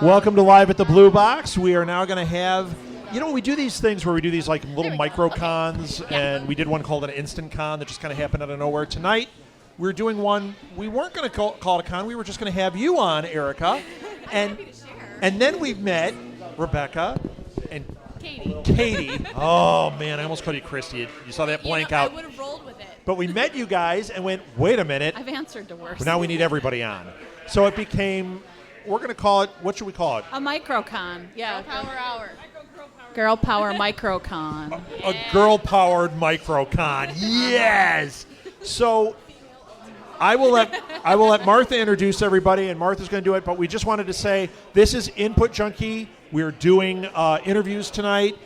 Welcome to Live at the Blue Box. We are now going to have, we do these things where we do these like little micro cons, and we did one called an instant con that just kind of happened out of nowhere. Tonight, we're doing one, we weren't going to call it a con, we were just going to have you on, Erika. And then we've met Rebecca and Katie. Oh, man, I almost called you Christy. You saw that blank out. I would have rolled with it. But we met you guys and went, wait a minute. I've answered to worse. Now we need everybody on. So it became, we're going to call it, what should we call it? A microcon. Yeah. Girl Power Hour. Girl Power Microcon. A girl-powered microcon. Yes! So I will let Martha introduce everybody, and Martha's going to do it, but we just wanted to say this is Input Junkie. We're doing interviews tonight.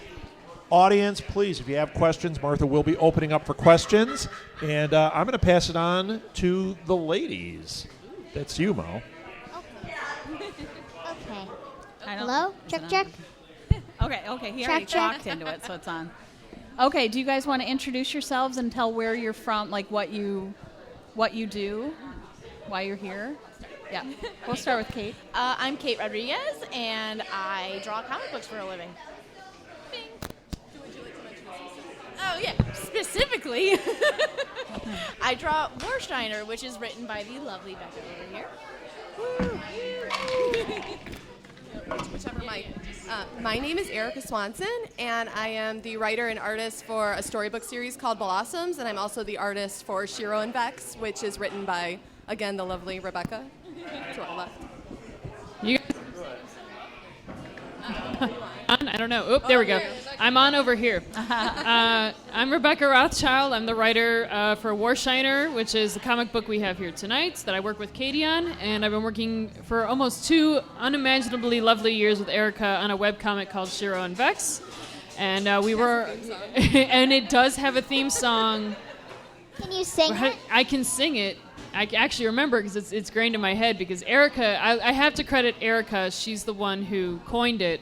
Audience, please, if you have questions, Martha will be opening up for questions. And I'm going to pass it on to the ladies. That's you, Mo. Okay. Hello? Check, check. Okay. He already Check. talked into it, so it's on. Okay, do you guys want to introduce yourselves and tell where you're from, like what you do, why you're here? Yeah. We'll start with Kate. I'm Kate Rodriguez, and I draw comic books for a living. Bing. Would you like to mention oh, yeah. Specifically, I draw Warsteiner, which is written by the lovely Becca over here. Whichever mic. My name is Erika Swanson, and I am the writer and artist for a storybook series called Blossoms, and I'm also the artist for Shiro and Vex, which is written by, again, the lovely Rebecca to our left. You I don't know. Oop, there we go. I'm on over here. I'm Rebecca Rothschild. I'm the writer for Warsteiner, which is the comic book we have here tonight that I work with Katie on. And I've been working for almost 2 unimaginably lovely years with Erika on a webcomic called Shiro and Vex. And we were... and it does have a theme song. Can you sing it? I can sing it. I actually remember because it's grained in my head because Erika... I have to credit Erika. She's the one who coined it.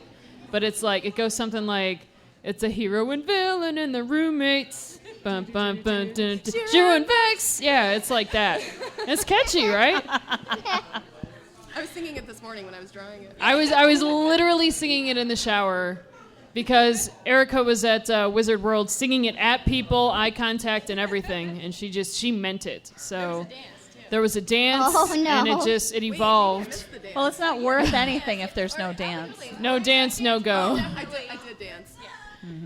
But it's like, it goes something like, it's a hero and villain and the roommates. Bum, bum, bum, dun, dun, Shiro and Vex. Yeah, it's like that. It's catchy, right? I was singing it this morning when I was drawing it. I was literally singing it in the shower because Erika was at Wizard World singing it at people, eye contact and everything. And she meant it. So there was a dance, Oh, no. and it evolved. Well, it's not worth anything if there's no dance. No dance, no go. I did dance. Yeah.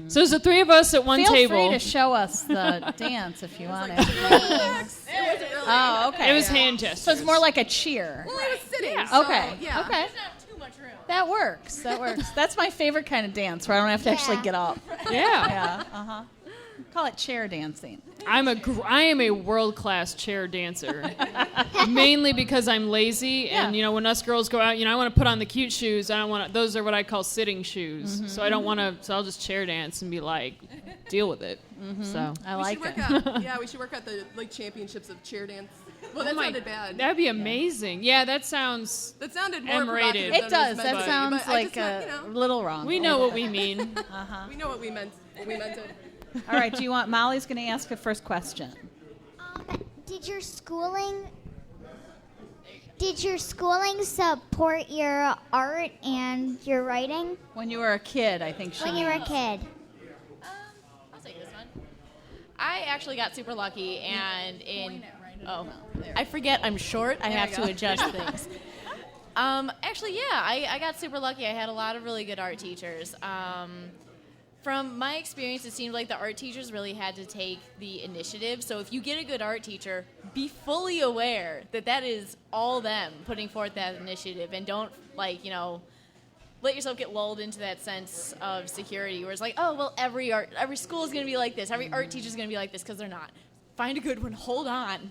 So there's the 3 of us at one Feel table. free to show us the dance if you want it. It wasn't really. Oh, okay. It was hand gestures. So it's more like a cheer. Well, I was sitting. Yeah. So, Okay. Yeah. Okay. Too much room. That works. That's my favorite kind of dance where I don't have to actually get up. Yeah. Yeah. Uh-huh. Call it chair dancing. I am a world-class chair dancer, mainly because I'm lazy, and when us girls go out, I want to put on the cute shoes. I don't want to. Those are what I call sitting shoes. Mm-hmm. So I don't want to. So I'll just chair dance and be like, deal with it. Mm-hmm. So I like it. We should work out the championships of chair dance. Well, that sounded bad. That'd be amazing. Yeah, that sounded more M-rated. provocative It than does. was That meant to be, sounds but I like just meant, a little wrong. We know what we mean. We know what we meant. We meant it. All right. Do you want Molly's going to ask the first question? Did your schooling support your art and your writing When you were a kid, I think she. when you were a kid? I'll take this one. I actually got super lucky, and I forget I'm short. I have to adjust things. Actually, yeah, I got super lucky. I had a lot of really good art teachers. From my experience, it seemed like the art teachers really had to take the initiative. So if you get a good art teacher, be fully aware that that is all them putting forth that initiative, and don't let yourself get lulled into that sense of security where it's like, oh, well, every school is going to be like this. Every art teacher is going to be like this, because they're not. Find a good one. Hold on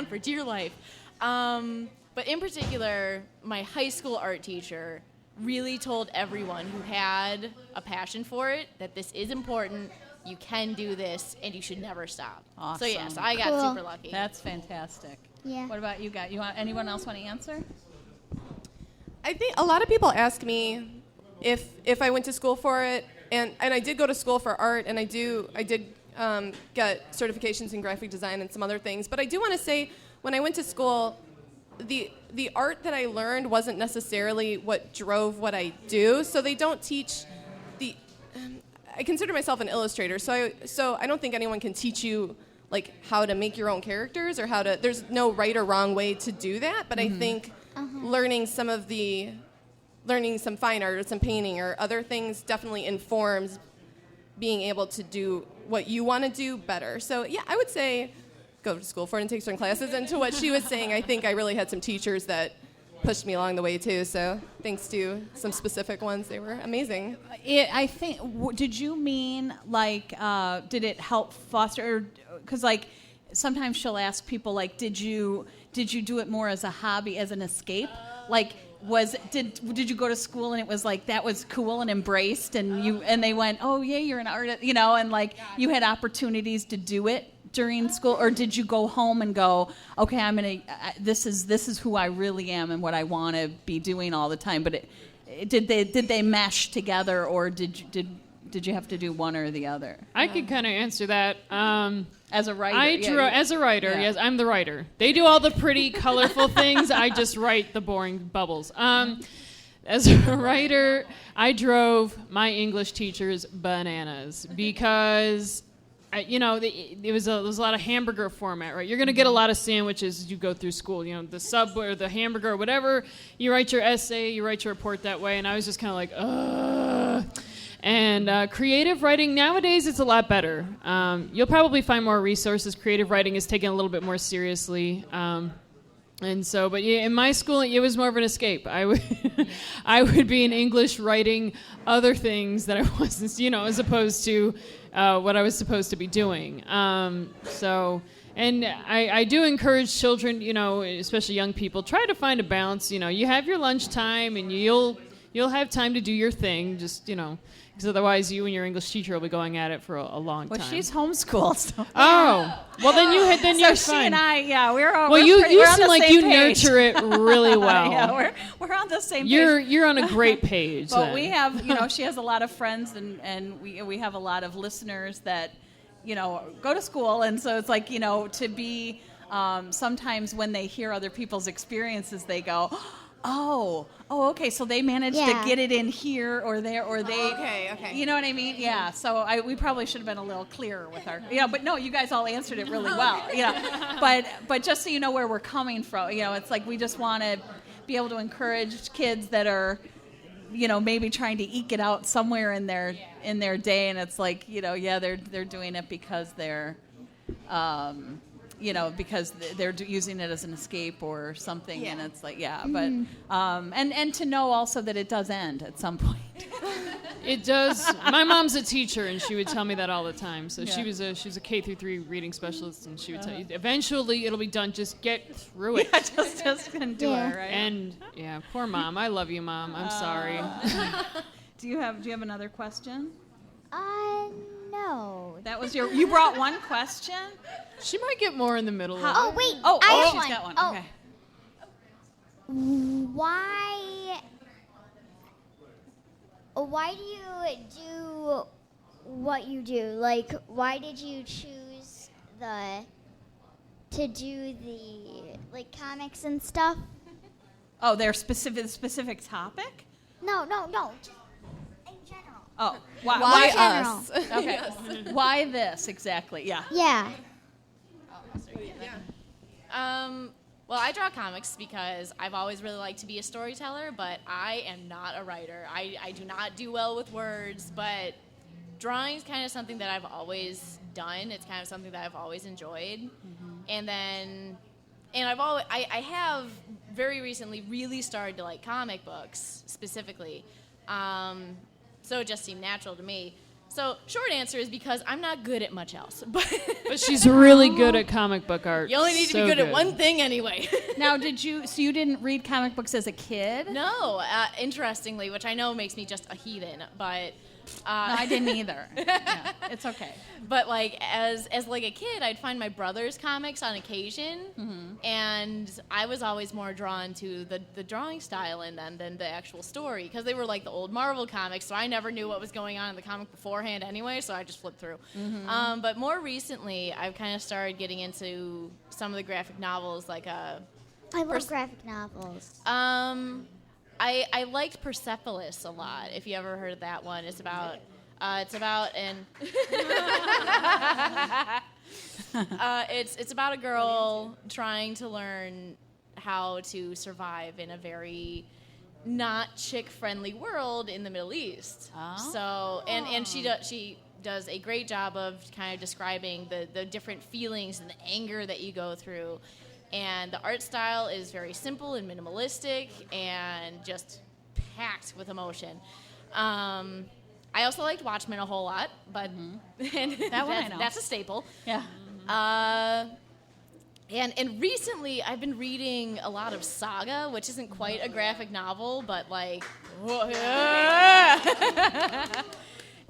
for dear life. But in particular, my high school art teacher really told everyone who had a passion for it that this is important, you can do this, and you should never stop. Awesome. So yes, I got Cool. super lucky. That's fantastic. Yeah. What about you guys? Anyone else want to answer? I think a lot of people ask me if I went to school for it, and I did go to school for art, and I did get certifications in graphic design and some other things. But I do want to say, when I went to school, the the art that I learned wasn't necessarily what drove what I do. So they don't teach the. I consider myself an illustrator, so I don't think anyone can teach you like how to make your own characters or how to. There's no right or wrong way to do that. But I think learning some fine art or some painting or other things definitely informs being able to do what you want to do better. So yeah, I would say go to school for it and take certain classes. And to what she was saying, I think I really had some teachers that pushed me along the way too. So thanks to some specific ones, they were amazing. I think. Did you mean like? Did it help foster? Because like sometimes she'll ask people like, did you do it more as a hobby, as an escape? Like, did you go to school and it was like that was cool and embraced and they went, oh yeah, you're an artist, and like you had opportunities to do it during school, or did you go home and go, okay, this is who I really am and what I want to be doing all the time? But did they mesh together, or did you have to do one or the other? I could kind of answer that. As a writer, as a writer, yeah. Yes, I'm the writer. They do all the pretty, colorful things. I just write the boring bubbles. As a writer, I drove my English teachers bananas because, there was a lot of hamburger format, right? You're going to get a lot of sandwiches as you go through school. The Subway or the hamburger or whatever. You write your essay, you write your report that way, and I was just kind of like, ugh. And creative writing, nowadays, it's a lot better. You'll probably find more resources. Creative writing is taken a little bit more seriously. But in my school, it was more of an escape. I would be in English writing other things that I wasn't, as opposed to what I was supposed to be doing. And I do encourage children, especially young people, try to find a balance. You have your lunchtime and you'll have time to do your thing, just, because otherwise you and your English teacher will be going at it for a long time. Well, she's homeschooled. So. Oh, well then you're so fine. She and I, yeah, we're all. Well, you seem like you nurture it really well. Yeah, we're on the same page. You're on a great page. But then. we have, she has a lot of friends, and we have a lot of listeners that, go to school, and so it's like, to be. Sometimes when they hear other people's experiences, they go. Oh, okay. So they managed to get it in here or there, or they. Okay. You know what I mean? Yeah. So we probably should have been a little clearer with our. But no, you guys all answered it really well. But just so you know where we're coming from, it's like we just want to be able to encourage kids that are, maybe trying to eke it out somewhere in their day, and it's like, they're doing it because they're. Because they're using it as an escape or something, and it's like, but and to know also that it does end at some point. It does. My mom's a teacher, and she would tell me that all the time. So she was a K-3 reading specialist, and she would tell you, eventually it'll be done. Just get through it. Just endure, right? And poor mom. I love you, Mom. I'm sorry. Do you have another question? No. That was you brought one question? She might get more in the middle. Oh, wait. I have she's one. Got one. Oh. Okay. Why do you do what you do? Like, why did you choose to do the comics and stuff? Oh, their specific topic? No. Just in general. Oh, Why general. us? Okay. Yes. Why this exactly? Yeah. Yeah. Well, I draw comics because I've always really liked to be a storyteller, but I am not a writer. I do not do well with words, but drawing is kind of something that I've always done. It's kind of something that I've always enjoyed. Mm-hmm. I have very recently really started to like comic books specifically. So it just seemed natural to me. So short answer is because I'm not good at much else. But she's really good at comic book art. You only need to be good at one thing anyway. Now, you didn't read comic books as a kid? No, interestingly, which I know makes me just a heathen, but... no, I didn't either. Yeah, it's okay. But like as like a kid, I'd find my brother's comics on occasion, and I was always more drawn to the drawing style in them than the actual story, because they were like the old Marvel comics, so I never knew what was going on in the comic beforehand anyway, so I just flipped through. But more recently, I've kind of started getting into some of the graphic novels, like I love graphic novels. I liked Persepolis a lot. If you ever heard of that one, it's about an it's about a girl trying to learn how to survive in a very not chick-friendly world in the Middle East. Oh. So and she does a great job of kind of describing the different feelings and the anger that you go through. And the art style is very simple and minimalistic and just packed with emotion. I also liked Watchmen a whole lot, but and That one I know. that's a staple. Yeah. And recently I've been reading a lot of Saga, which isn't quite a graphic novel, but like,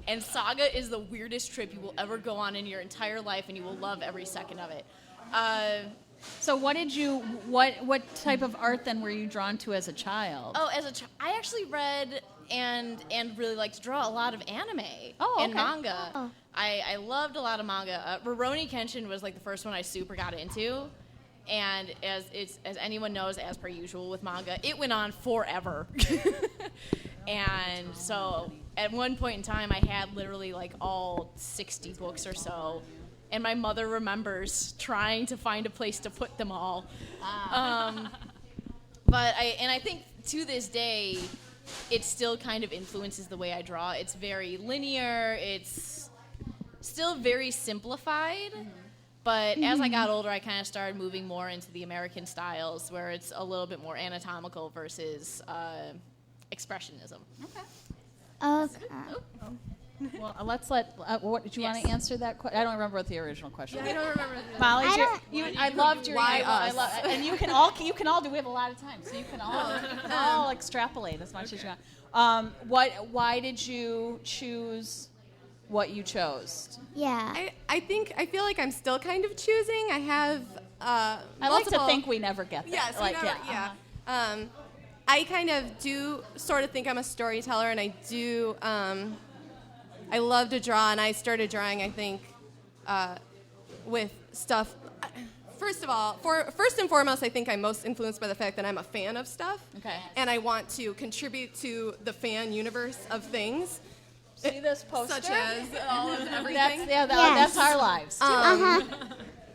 and Saga is the weirdest trip you will ever go on in your entire life, and you will love every second of it. So what type of art then were you drawn to as a child? Oh, as a child, I actually read and really liked to draw a lot of anime and manga. Oh. I loved a lot of manga. Rurouni Kenshin was like the first one I super got into, and as anyone knows, as per usual with manga, it went on forever. And so at one point in time, I had literally like all 60 books or so. And my mother remembers trying to find a place to put them all. But I think to this day, it still kind of influences the way I draw. It's very linear. It's still very simplified. But as I got older, I kind of started moving more into the American styles, where it's a little bit more anatomical versus expressionism. Okay. Well, let's let. What did you want to answer that question? I don't remember what the original question was. I don't remember. Molly, I I loved your. Why I us? love, and you can all do. We have a lot of time, so you can all extrapolate as much as you want. Why did you choose what you chose? Yeah. I feel like I'm still kind of choosing. I have I like to multiple- think we never get there. Yes, like, we never, yeah. I kind of do sort of think I'm a storyteller, and I do. I love to draw, and I started drawing, I think, with stuff. First of all, first and foremost, I think I'm most influenced by the fact that I'm a fan of stuff. Okay. And I want to contribute to the fan universe of things. See this poster? Such as all of everything. That's our lives. Too.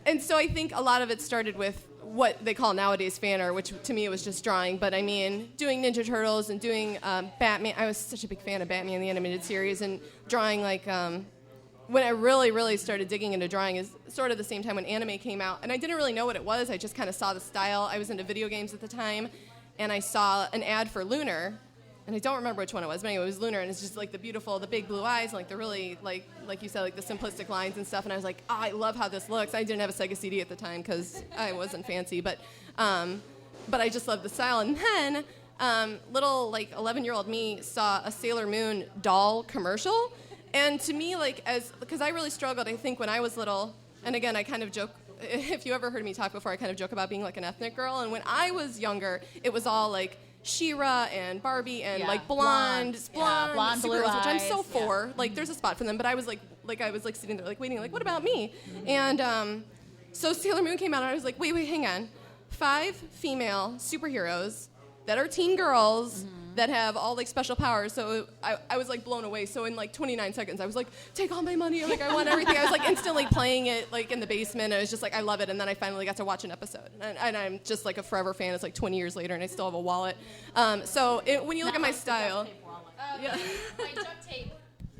And so I think a lot of it started with what they call nowadays fan art, which to me it was just drawing. But I mean, doing Ninja Turtles and doing Batman. I was such a big fan of Batman, the animated series, and drawing like when I really, really started digging into drawing is sort of the same time when anime came out. And I didn't really know what it was. I just kind of saw the style. I was into video games at the time, and I saw an ad for Lunar. And I don't remember which one it was, but anyway, it was Lunar, and it's just like the big blue eyes, and like the really, like you said, like the simplistic lines and stuff. And I was like, I love how this looks. I didn't have a Sega CD at the time because I wasn't fancy, but I just loved the style. And then little like 11-year-old me saw a Sailor Moon doll commercial, and to me, like because I really struggled, I think when I was little, and again, I kind of joke. If you ever heard me talk before, I kind of joke about being like an ethnic girl. And when I was younger, it was all like She-Ra and Barbie and like blonde blue superheroes, which I'm eyes, so for. Like, there's a spot for them, but I was like I was like sitting there like waiting, like what about me? And so Sailor Moon came out, and I was like, wait, hang on, 5 female superheroes that are teen girls. That have all like special powers, so I was like blown away. So in like 29 seconds, I was like, take all my money, like I want everything. I was like instantly playing it like in the basement. I was just like, I love it. And then I finally got to watch an episode, and I'm just like a forever fan. It's like 20 years later, and I still have a wallet. So when you look at my style, yeah. My duct tape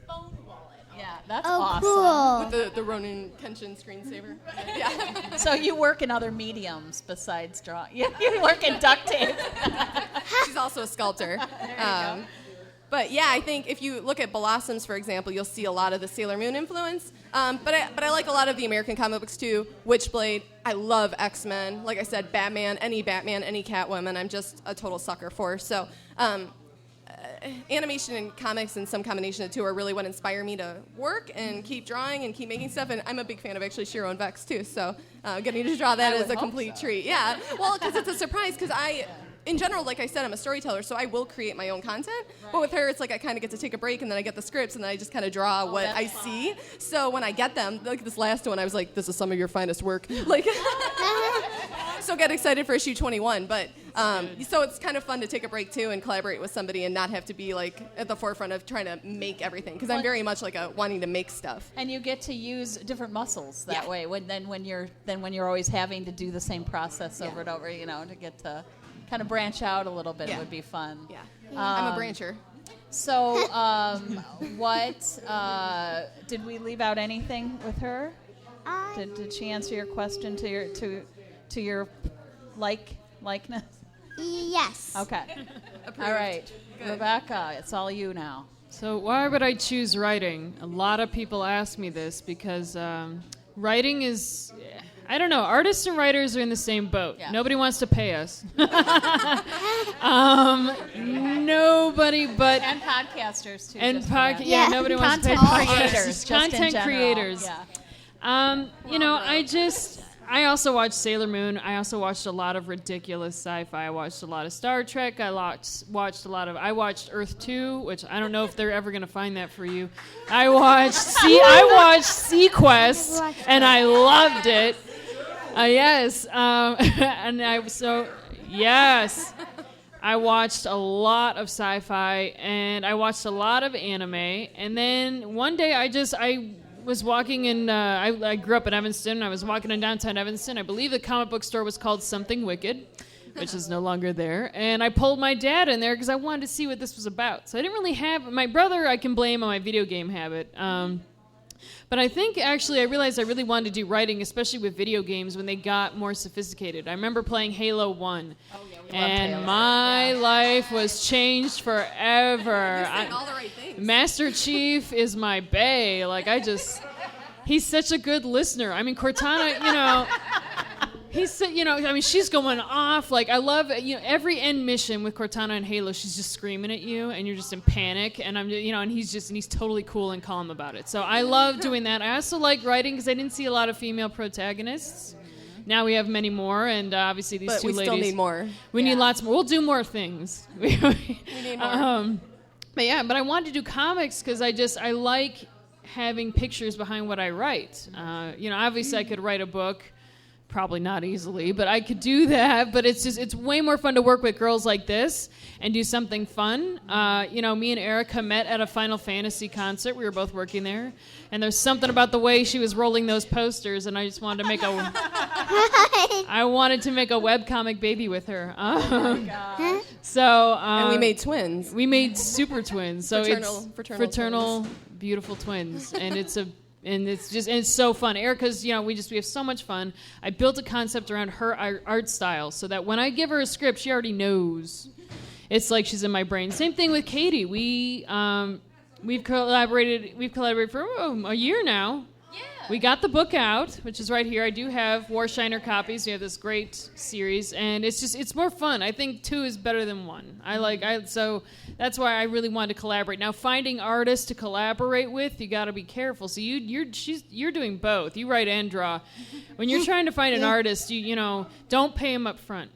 phone wallet. Yeah, that's Oh, awesome. cool. with the Ronin Kenshin screensaver. Yeah. So you work in other mediums besides drawing. You work in duct tape. She's also a sculptor. But yeah, I think if you look at Blossoms, for example, you'll see a lot of the Sailor Moon influence. But I like a lot of the American comic books too. Witchblade. I love X-Men. Like I said, Batman, any Catwoman, I'm just a total sucker for. So animation and comics and some combination of the two are really what inspire me to work and keep drawing and keep making stuff. And I'm a big fan of actually Shiro and Vex too. So getting to draw that is a complete treat. Yeah. Well, because it's a surprise because in general, like I said, I'm a storyteller, so I will create my own content. Right. But with her, it's like I kind of get to take a break, and then I get the scripts, and then I just kind of draw what I see. So when I get them, like this last one, I was like, this is some of your finest work. Like, still get excited for issue 21, but so it's kind of fun to take a break too and collaborate with somebody and not have to be like at the forefront of trying to make everything, because I'm very much like a wanting to make stuff. And you get to use different muscles that Yeah. way when you're always having to do the same process over and over, to get to kind of branch out a little bit. Yeah. It would be fun. Yeah, I'm a brancher. So, what did we leave out anything with her? Did she answer your question to your likeness? Yes. Okay. Approved. All right, Good. Rebecca, it's all you now. So why would I choose writing? A lot of people ask me this because writing is, I don't know, artists and writers are in the same boat. Yeah. Nobody wants to pay us. Nobody but... And podcasters too. And just for that. nobody wants to pay Content podcasts. creators, just in Content general. creators. Yeah. I also watched Sailor Moon. I also watched a lot of ridiculous sci-fi. I watched a lot of Star Trek. I watched Earth 2, which I don't know if they're ever going to find that for you. I watched Sequest, and I loved it. Yes. Yes. I watched a lot of sci-fi, and I watched a lot of anime. And then one day I was walking in, I grew up in Evanston. I was walking in downtown Evanston. I believe the comic book store was called Something Wicked, which is no longer there. And I pulled my dad in there because I wanted to see what this was about. So I didn't really have, my brother I can blame on my video game habit. But I think actually I realized I really wanted to do writing, especially with video games when they got more sophisticated. I remember playing Halo 1. And my life was changed forever. You're saying all the right things. Master Chief is my bae. He's such a good listener. I mean, Cortana, she's going off. I love, every end mission with Cortana and Halo, she's just screaming at you, and you're just in panic. And and he's totally cool and calm about it. So I love doing that. I also like writing because I didn't see a lot of female protagonists. Now we have many more, and obviously these But two we ladies. still need more. We need lots more. We'll do more things. We need more. But I wanted to do comics because I like having pictures behind what I write. Obviously I could write a book, probably not easily, but I could do that. But it's way more fun to work with girls like this and do something fun. Me and Erika met at a Final Fantasy concert. We were both working there, and there's something about the way she was rolling those posters, and I just wanted to make a webcomic baby with her. And we made twins. We made super twins. So Fraternal beautiful twins, and it's so fun. Erica's, we have so much fun. I built a concept around her art style so that when I give her a script, she already knows. It's like she's in my brain. Same thing with Katie. We've collaborated for a year now. Yeah. We got the book out, which is right here. I do have Warshiner copies. We have this great series, and it's more fun. I think 2 is better than 1. So that's why I really wanted to collaborate. Now, finding artists to collaborate with, you got to be careful. So you're doing both. You write and draw. When you're trying to find an artist, you don't pay them up front.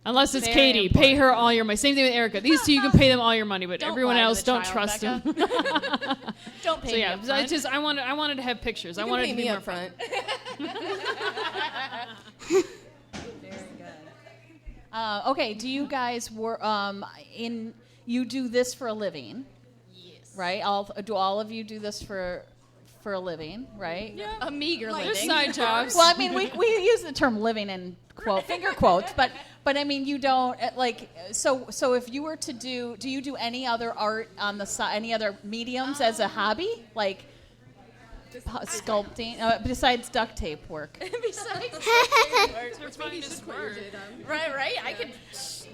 Unless it's Very Katie. important. Pay her all your money. Same thing with Erika. These two, you can pay them all your money, but Don't everyone lie to else, the don't child, trust them. Don't pay So me yeah, up front. I wanted to have pictures. I You wanted can to pay be me more up front. Very good. Okay, do you guys you do this for a living? Yes. Right? Do all of you do this for a living, right? Yeah. A meager There's living. side jobs. Well, I mean, we use the term living in finger quotes, but I mean, you don't So if you were to do you do any other art on the side, any other mediums as a hobby, like sculpting, besides duct tape work? Besides, right? I could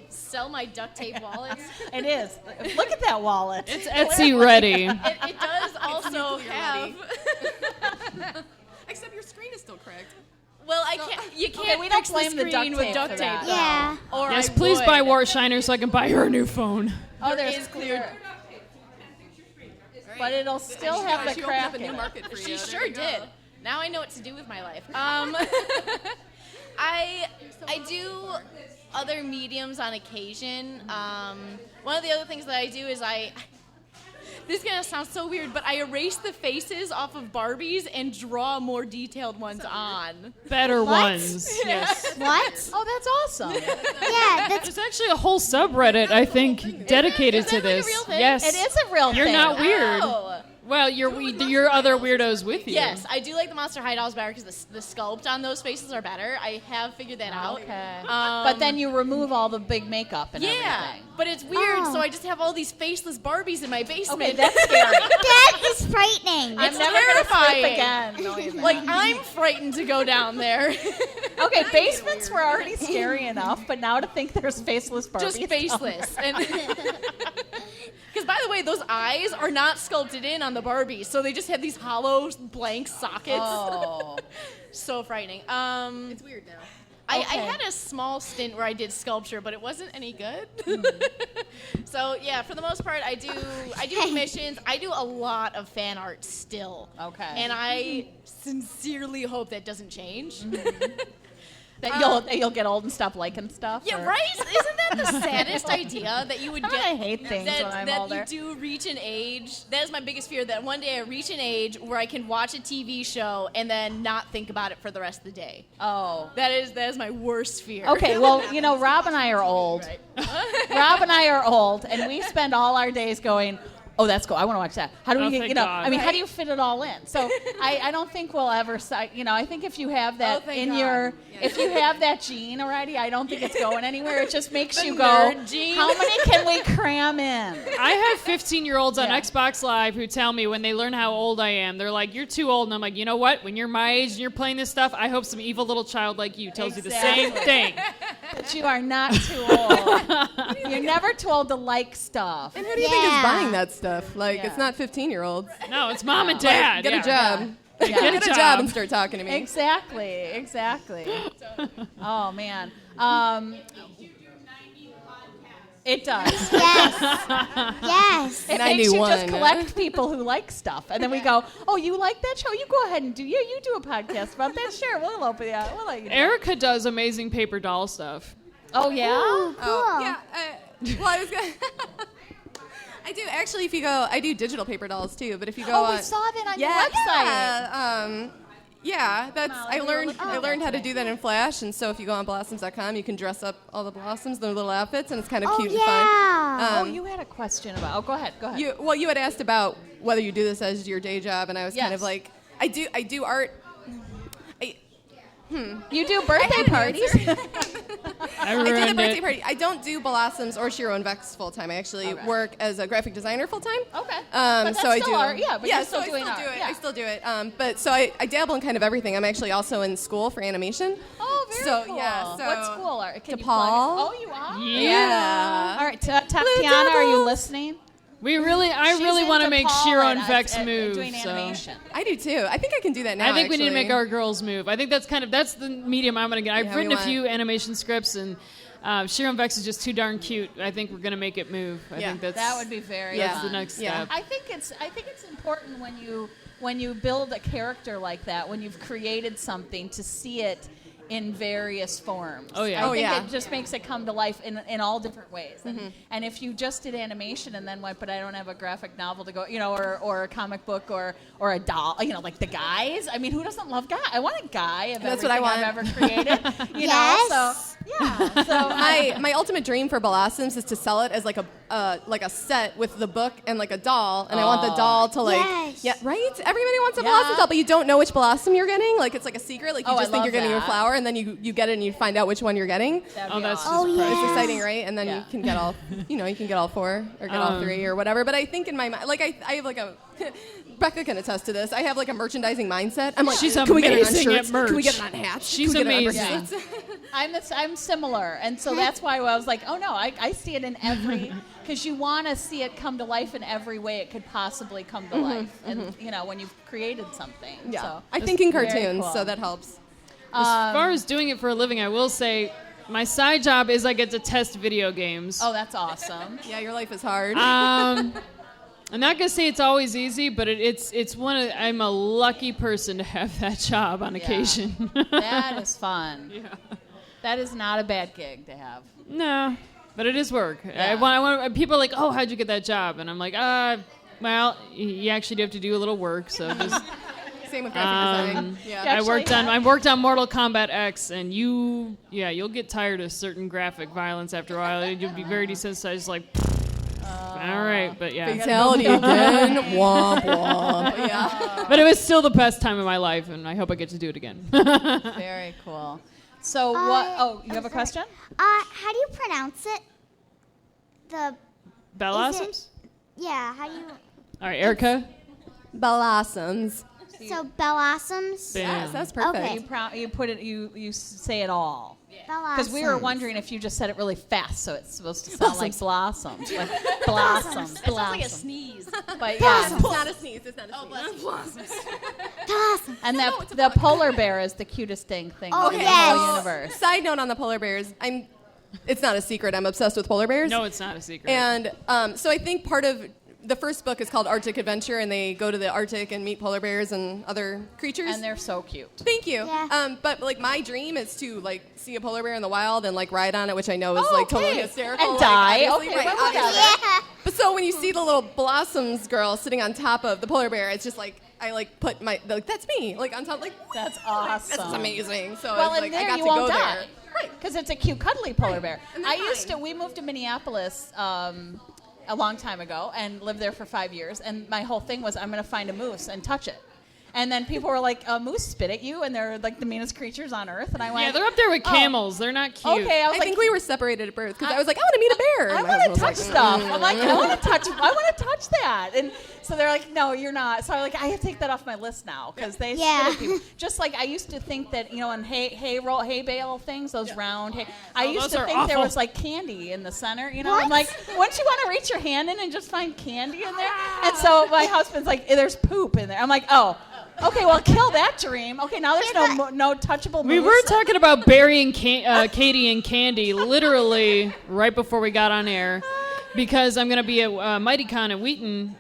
sell my duct tape wallets. It is. Look at that wallet. It's Etsy ready. It does also nuclear have. Except your screen is still cracked. Well, I can't. You can't. Okay, we don't fix blame the screen duct with tape duct for tape. that. though. Yeah. Or Yes, I please would. buy Warshiner so I can buy her a new phone. Oh, There there's is clear. clear. But it'll still have the She opened crack up a in new it. market for you. She There sure you go. did. Now I know what to do with my life. I do other mediums on occasion. One of the other things that I do is this is gonna sound so weird, but I erase the faces off of Barbies and draw more detailed ones on. Better ones. Yes. What? Oh, that's awesome. Yeah, that's There's actually a whole subreddit, I think, dedicated Is to that like a this. real thing? Yes. It is a real You're thing. not weird. Oh. Well, you're other weirdos with you. Yes, I do like the Monster High dolls better because the sculpt on those faces are better. I have figured that out. Okay. But then you remove all the big makeup and Yeah, everything. but it's weird, Oh. so I just have all these faceless Barbies in my basement. Okay, that's scary. that is frightening. I'm It's never gonna terrifying. sleep again. knowing that. Like, I'm frightened to go down there. Okay, basements were already scary enough, but now to think there's faceless Barbies. Just faceless. Because, by the way, those eyes are not sculpted in on the Barbies, so they just have these hollow, blank sockets. Oh. So frightening. It's weird now. I Okay. had a small stint where I did sculpture, but it wasn't any good. So yeah, for the most part, I do commissions. I do a lot of fan art still. Okay. And I sincerely hope that doesn't change. That you'll get old and stop liking stuff? Yeah, or- right? Isn't that the saddest idea that you would get? I hate things that, when I'm that older. you do reach an age. That is my biggest fear. That one day I reach an age where I can watch a TV show and then not think about it for the rest of the day. Oh. That is my worst fear. Okay, well, Rob and I are old. Rob and I are old, and we spend all our days going, oh, that's cool. I want to watch that. How do we Oh, get, thank God. how do you fit it all in? So I don't think we'll ever, I think if you have that Oh, thank in God. your, if you have that gene already, I don't think it's going anywhere. It just makes The you go, nerd gene. how many can we cram in? I have 15-year-olds on Yeah. Xbox Live who tell me when they learn how old I am, they're like, you're too old. And I'm like, you know what? When you're my age and you're playing this stuff, I hope some evil little child like you tells you the same Exactly. thing. That you are not too old. You're never too old to like stuff. And who do you think is Yeah. buying that stuff? Like, Yeah. it's not 15-year-olds. No, it's mom and dad. Get yeah. a job. Yeah. Get a job and start talking to me. Exactly. Oh man. It does. Yes. Yes. It makes you just 91. collect people who like stuff, and then we go, "Oh, you like that show? You go ahead and do. Yeah, you do a podcast about that. Sure, we'll open it. We'll let you know." Erica does amazing paper doll stuff. Oh yeah. Ooh, cool. Oh, yeah. Well, I was gonna. I do actually. If you go, I do digital paper dolls too. But if you go, Oh, on, we saw that on yeah, your website. Yeah, yeah. That's Molly, I we were learned. looking I at learned that how to today. do that in Flash, and so if you go on blossoms.com, you can dress up all the blossoms, their little outfits, and it's kind of Oh, cute and yeah. fun. Oh, you had a question about. Oh, go ahead. Go ahead. You had asked about whether you do this as your day job, and I was kind Yes. of like, I do art. You do birthday parties. I I do the ruined birthday it. party. I don't do Blossoms or Shiro and Vex full time. I actually Okay. work as a graphic designer full time. Okay. But that's so I still do art, yeah, but you're still so doing I still art, do it. yeah. I still do it. But so I dabble in kind of everything. I'm actually also in school for animation. Oh, very So, cool. yeah, so- what school are? Can you DePaul. plug it? Oh, you are. Yeah. All right, Tatiana, are you listening? I She's really in want to make DePaul Shiro at- and Vex at move. doing So. animation. I do too. I think I can do that now. I think we need to actually. make our girls move. I think that's the medium I'm going to get. I've Yeah, written we a few want- animation scripts, and Shiro and Vex is just too darn cute. I think we're going to make it move. I Yeah. think that's That would be very that's fun. the next Yeah. step. I think it's important when you build a character like that, when you've created something, to see it in various forms. Oh, yeah. I Oh, think yeah. it just makes it come to life in all different ways. And if you just did animation and then went, but I don't have a graphic novel to go, or a comic book or a doll, like the guys. I mean, who doesn't love guy? I want a guy of That's what I everything I've ever created. Yes. So yeah. So My ultimate dream for Blossoms is to sell it as like a set with the book and like a doll, and I want the doll to Yes. yeah, right. Everybody wants a Yeah. Blossom doll, but you don't know which Blossom you're getting. Like it's like a secret. Like you Oh, I just think love you're getting a that. flower, and then you get it and you find out which one you're getting. that'd Oh, be that's awesome. Oh, yeah. It's exciting, right? And then Yeah. you can get all, you can get all four or get all three or whatever. But I think in my mind, like I have like a, Becca can attest to this. I have like a merchandising mindset. I'm like, She's can we get it on amazing shirts? at merch. Can we get it on hats? She's Can we get it on amazing. bracelets? I'm similar, and so that's why I was like, oh no, I see it in every, because you want to see it come to life in every way it could possibly come to life, and when you've created something. Yeah, So, I think in very cartoons, cool. so that helps. As far as doing it for a living, I will say my side job is I get to test video games. Oh, that's awesome. Yeah, your life is hard. I'm not gonna say it's always easy, but it's one of I'm a lucky person to have that job on occasion. That is fun. That is not a bad gig to have. No, but it is work. Yeah. I want people are like, oh, how'd you get that job? And I'm like, Well, you actually do have to do a little work, so just. Same with graphic design. Yeah. I worked on Mortal Kombat X, and you'll get tired of certain graphic violence after a while. You'll be very desensitized, like, all right, but yeah. Fatality again. Womp womp. Yeah. But it was still the best time of my life, and I hope I get to do it again. Very cool. So what? Oh, you have a question? How do you pronounce it? The Blossoms? yeah. How do you? All right, Erika. Blossoms. So blossoms. Bam. Yes, that's perfect. Okay. You put it. You say it all. Blossoms. Because we were wondering if you just said it really fast, so it's supposed to sound like blossoms. Like blossoms. That sounds like a sneeze. But yeah. It's not a sneeze. It's not a sneeze. Blossoms. And the polar bear is the cutest thing in Oh, the yes. whole universe. Side note on the polar bears. It's not a secret. I'm obsessed with polar bears. No, it's not a secret. And so I think part of the first book is called Arctic Adventure, and they go to the Arctic and meet polar bears and other creatures. And they're so cute. Thank you. Yeah. But like my dream is to like see a polar bear in the wild and like ride on it, which I know is like totally hysterical. And like, die. obviously, Okay, right, well, obviously. Yeah. But so when you see the little blossoms girl sitting on top of the polar bear, it's just like I like put my that's me like on top like That's awesome. this is amazing. So Well, it's and like I there got you to go won't there. die. Right. Because it's a cute, cuddly polar bear. And they're We moved to Minneapolis a long time ago and lived there for 5 years. And my whole thing was I'm going to find a moose and touch it. And then people were like, a moose spit at you, and they're like the meanest creatures on earth. And I went, yeah, they're up there with camels. They're not cute. Okay, I was I like, think we were separated at birth because I was like, I want to meet a bear. I And my want to husband touch was like, stuff. I'm like, I want to touch that. And so they're like, no, you're not. So I'm like, I have to take that off my list now because they Yeah. spit at people. Just like I used to think that, in hay bale things, those round hay. I used those to are think there awful. was like candy in the center. I'm What? like, wouldn't you want to reach your hand in and just find candy in there? And so my husband's like, there's poop in there. I'm like, oh. Okay, well, kill that dream. Okay, now there's no touchable moose. We were talking about burying Katie and Candy literally right before we got on air because I'm going to be at MightyCon at Wheaton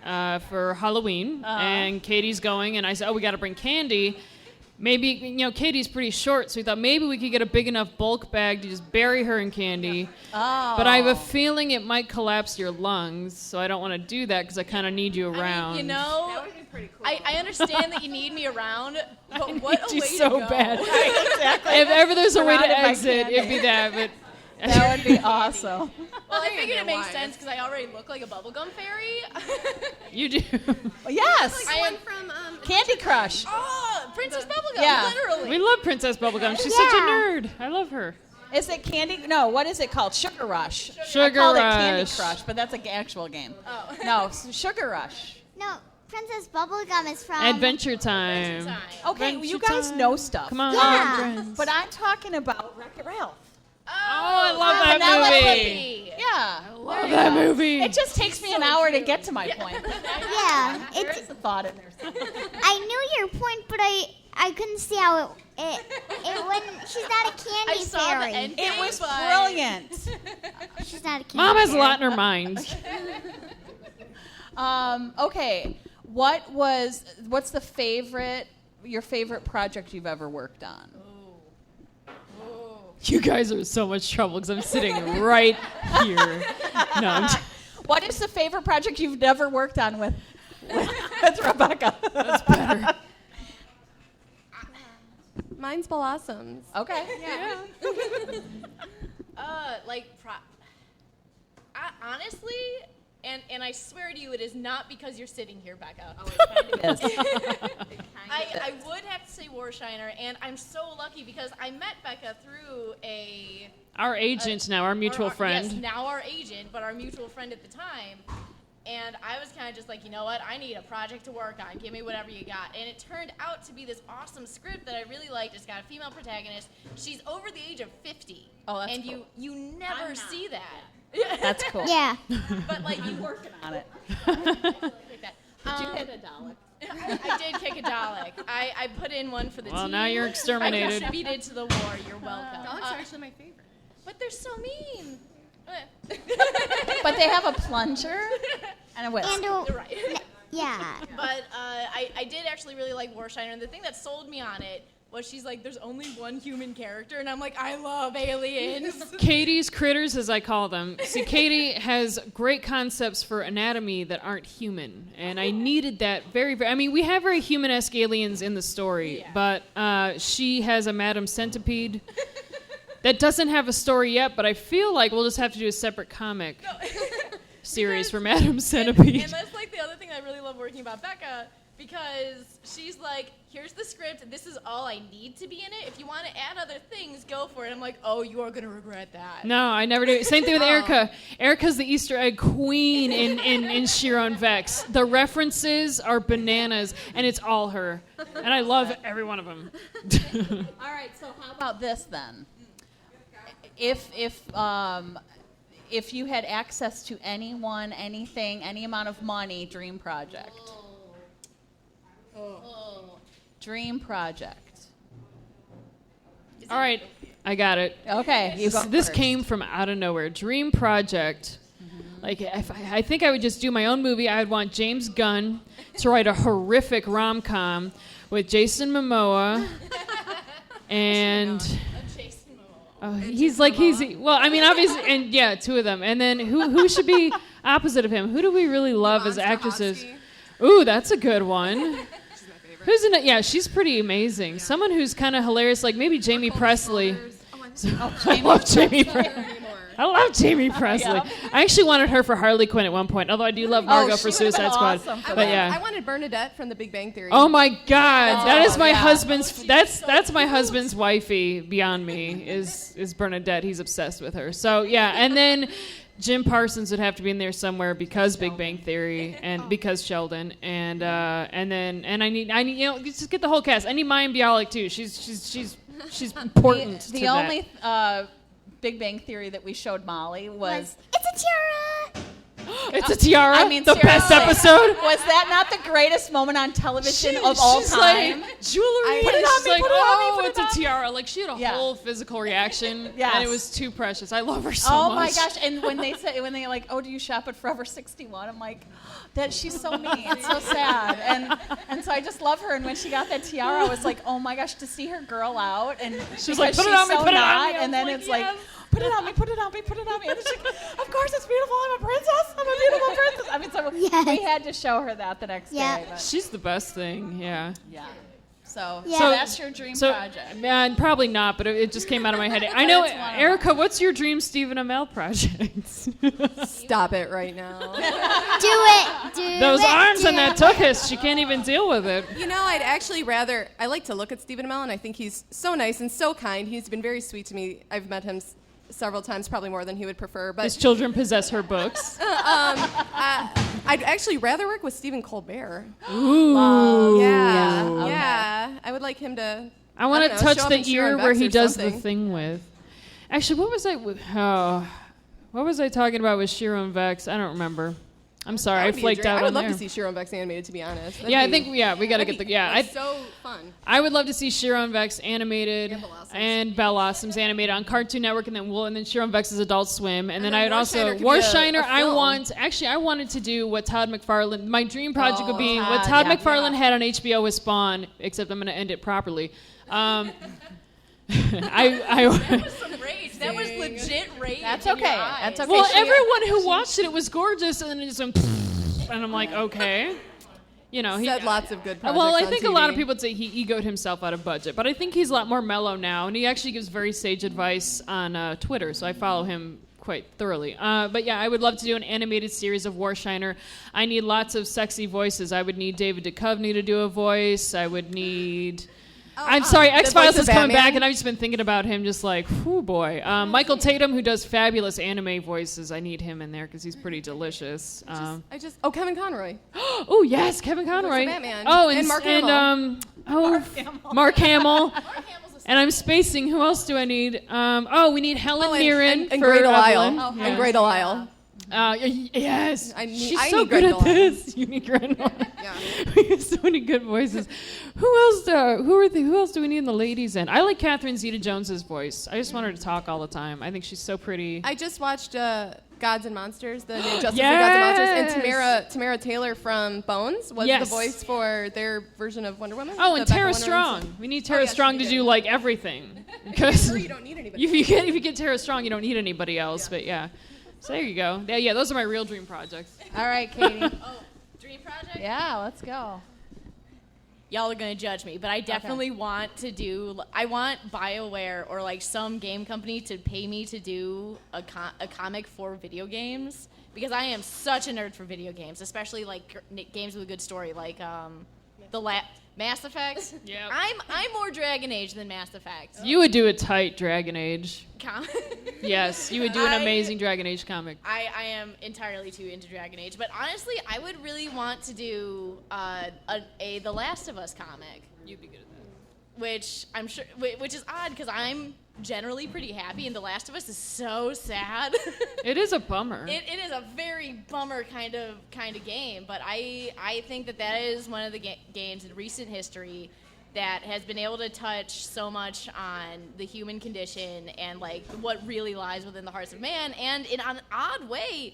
for Halloween, and Katie's going, and I said, we got to bring Candy. Maybe, Katie's pretty short, so we thought maybe we could get a big enough bulk bag to just bury her in candy. Oh. But I have a feeling it might collapse your lungs, so I don't want to do that because I kind of need you around. That would be pretty cool. I understand that you need me around, but what a need you way so to go. bad. Exactly. If ever there's a way to Surrounded by exit, candy. it'd be that. But That would be awesome. Well, I figured it makes sense because I already look like a bubblegum fairy. you do. Yes. I am from Candy Crush. Oh, Princess Bubblegum, Yeah. literally. We love Princess Bubblegum. She's such a nerd. I love her. Is it Candy? No, what is it called? Sugar Rush. Sugar I called it Candy Rush. Crush, but that's an actual game. Oh. No, Sugar Rush. No, Princess Bubblegum is from. Adventure Time. Okay, Adventure you guys Time. know stuff. Come on, Yeah. friends. But I'm talking about Wreck-It Ralph. Oh, I love that movie. Yeah. Love that movie. It just takes me an hour to get to my point. Yeah, There it's. is a thought in there. I knew your point, but I couldn't see how it wouldn't. She's not a I candy saw the fairy. end. It was But- brilliant. She's not a candy. Mom has a fairy. lot in her mind. Okay, what's your favorite project you've ever worked on? You guys are in so much trouble because I'm sitting right here. No, I'm just, What is the favorite project you've never worked on with Rebecca? that's better. Mine's blossoms. Okay. Yeah. Honestly, and I swear to you, it is not because you're sitting here, Becca. Yes. I would have to say Warshiner, and I'm so lucky because I met Becca through Our agent now, our mutual friend. Yes, now our agent, but our mutual friend at the time. And I was kind of just like, you know what? I need a project to work on. Give me whatever you got. And it turned out to be this awesome script that I really liked. It's got a female protagonist. She's over the age of 50. Oh, that's and cool. you never see that. That's cool. Yeah. But like you Working on it. like that. Did you hit a Dalek? I did kick a Dalek. I put in one for the Well, team. now you're I exterminated. contributed to the war. You're welcome. Daleks are actually my favorite. But they're so mean. But they have a plunger and a whisk. And You're right. yeah. But I did actually really like Warshiner, and the thing that sold me on it was she's like, there's only one human character, and I'm like, I love aliens. Katie's critters, as I call them. See, Katie has great concepts for anatomy that aren't human, and I needed that very, very. I mean, we have very human-esque aliens in the story, but she has a Madam Centipede that doesn't have a story yet. But I feel like we'll just have to do a separate comic series for Madam Centipede. And that's like the other thing I really love working about Becca. Because she's like, here's the script, this is all I need to be in it. If you want to add other things, go for it. I'm like, oh, you are going to regret that. No, I never do. Same thing with Erika. Erika's the Easter egg queen in Chiron Vex. The references are bananas, and it's all her. And I love every one of them. All right, so how about this then? If you had access to anyone, anything, any amount of money, dream project. Dream project. All right, I got it. Okay, you go This first. came from out of nowhere. Dream project. Like, if I think I would just do my own movie. I would want James Gunn to write a horrific rom-com with Jason Momoa and. Oh, he's well, I mean, obviously, and yeah, two of them. And then who should be opposite of him? Who do we really love as actresses? Ooh, that's a good one. Who's in it? Yeah, she's pretty amazing. Someone who's kind of hilarious, like maybe Jamie Presley. I love Jamie Presley. I love Jamie Presley. I actually wanted her for Harley Quinn at one point, although I do love Margot for Suicide Squad. But yeah, I wanted Bernadette from The Big Bang Theory. oh my God, that is my husband's. That's my husband's wifey beyond me. Is Bernadette? He's obsessed with her. So yeah, and then Jim Parsons would have to be in there somewhere because Big Bang Theory and because Sheldon and I need just get the whole cast. I need Mayim Bialik too. She's important. The to only that. Big Bang Theory that we showed Molly was It's a tiara. It's a tiara. I mean, the best seriously. episode. Was that not the greatest moment on television of all she's time? like jewelry. Put it on She's me, like, put it on me, oh, put it it's on a me. tiara. Like she had a whole physical reaction, Yes. and it was too precious. I love her so Oh much. my gosh! And when they like, oh, do you shop at Forever 61? I'm like, that she's so mean. It's so sad. And so I just love her. And when she got that tiara, I was like, oh my gosh, to see her girl out and She was like, because put it she's on me, so put it on not, me. I and then was it's like, like, yes. put it on me, put it on me, put it on me. And then she's like, of course it's beautiful. I'm a princess. I'm a beautiful princess. I mean, so Yes. we had to show her that the next Yeah. day. But She's the best thing. Yeah. yeah. So, Yeah. so that's your dream project. Man, probably not, but it just came out of my head. I know, That's one of Erika, what's your dream Stephen Amell project? Stop it right now. Do it. Do Those it. arms do and that it. tuchus, she can't even deal with it. You know, I'd actually rather. I like to look at Stephen Amell, and I think he's so nice and so kind. He's been very sweet to me. I've met him several times, probably more than he would prefer. But His children possess her books. I'd actually rather work with Stephen Colbert. Ooh. Yeah, yeah. I would like him to. I want I to don't know, touch show up the in Sharon ear Vex where he or does something. the thing with. Actually, what was I with? Oh, what was I talking about with Sharon Vex? I don't remember. I'm sorry, That I would be a flaked dream. out I would on love there. to see Sharon Vex animated, to be honest. That'd Yeah, I be- think we got to that'd get the be, yeah. like, so fun. I would love to see Sharon Vex animated And Blossoms. and Blossoms animated on Cartoon Network, and then Sharon Vex's Adult Swim, and then then I would also Warshiner could be Warshiner. a I film. wanted to do what Todd McFarlane. My dream project would be what Todd, Todd yeah. McFarlane had on HBO with Spawn, except I'm going to end it properly. I Some rage. That was legit rage. That's in your okay. eyes. That's okay. well, She- everyone who watched it was gorgeous, and then it just went, and I'm like, okay, you know, he Said lots of good projects Well, I on think a lot of TV. people would say he egoed himself out of budget, but I think he's a lot more mellow now, and he actually gives very sage advice on Twitter, so I follow him quite thoroughly. But yeah, I would love to do an animated series of Warshiner. I need lots of sexy voices. I would need David Duchovny to do a voice. I would need. I'm sorry, the X-Files voice is of coming Batman? back, and I've just been thinking about him just like, whew, boy. Michael Tatum, who does fabulous anime voices, I need him in there because he's pretty delicious. Kevin Conroy. Oh, yes, Kevin Conroy. Batman. Oh, And Mark Mark Hamill. And I'm spacing. Who else do I need? We need Helen Mirren and for Great Evelyn. Delisle. And Great Delisle. Yes. She's I so need good Greg at Nolan. this. You need Greg Nolan. Yeah. We have so many good voices. Who else? Who else do we need in the ladies' end? I like Catherine Zeta-Jones's voice. I just want her to talk all the time. I think she's so pretty. I just watched Gods and Monsters, the new Justice for Gods and Monsters, and Tamara Taylor from Bones was the voice for their version of Wonder Woman. Oh, and the Tara Becca Wonder Woman. Strong. We need Tara Strong to do like everything. Because You don't need anybody. if you get Tara Strong, you don't need anybody else. But yeah. So there you go. Yeah, those are my real dream projects. All right, Katie. Dream project? Yeah, let's go. Y'all are gonna judge me, but I definitely want to do. I want BioWare or like some game company to pay me to do a comic for video games because I am such a nerd for video games, especially like games with a good story, like Mass Effect. Yeah. I'm more Dragon Age than Mass Effect. You would do a tight Dragon Age. Com- Yes, you would do an amazing Dragon Age comic. I am entirely too into Dragon Age, but honestly, I would really want to do a The Last of Us comic. You'd be good at that. Which I'm sure, which is odd because I'm generally pretty happy, and The Last of Us is so sad. It is a bummer. It is a very bummer kind of game, but I think that is one of the games in recent history that has been able to touch so much on the human condition and like what really lies within the hearts of man, and in an odd way,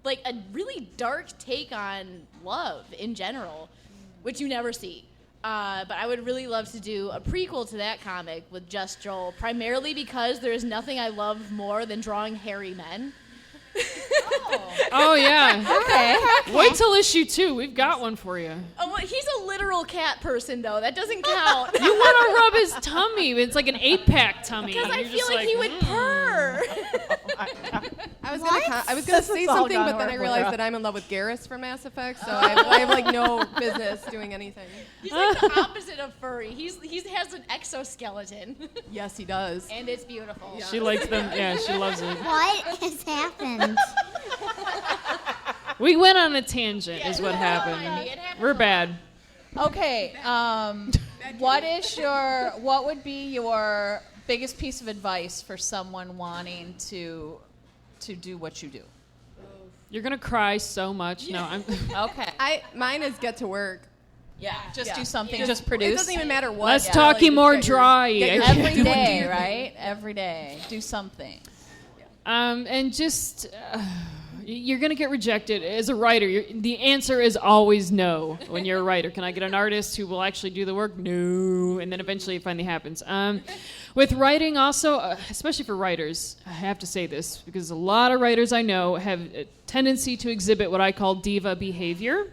like a really dark take on love in general, which you never see. But I would really love to do a prequel to that comic with just Joel, primarily because there is nothing I love more than drawing hairy men. Oh, yeah. Okay. Wait till issue 2. We've got one for you. Oh, well, he's a literal cat person, though. That doesn't count. You want to rub his tummy. It's like an 8-pack tummy. Because and I you're feel just like he would purr. I was gonna This say is all something, gone but then I horribly realized wrong. that I'm in love with Garrus from Mass Effect, so I have like no business doing anything. He's like the opposite of furry. He has an exoskeleton, Yes, he does. and it's beautiful. She likes them. Yeah, she loves it. What has happened? We went on a tangent is what It happened. happens We're bad. Okay. What would be your biggest piece of advice for someone wanting to do what you do? You're going to cry so much. No, I'm... Okay. Mine is get to work. Yeah. Just Yeah. do something. Just- Just It produce. doesn't even matter what. Let's Yeah, talk like, you just more get your- dry. get your- Every do day, your- right? Every day. Do something. And just... you're going to get rejected. As a writer, the answer is always no when you're a writer. Can I get an artist who will actually do the work? No. And then eventually it finally happens. With writing also, especially for writers, I have to say this, because a lot of writers I know have a tendency to exhibit what I call diva behavior.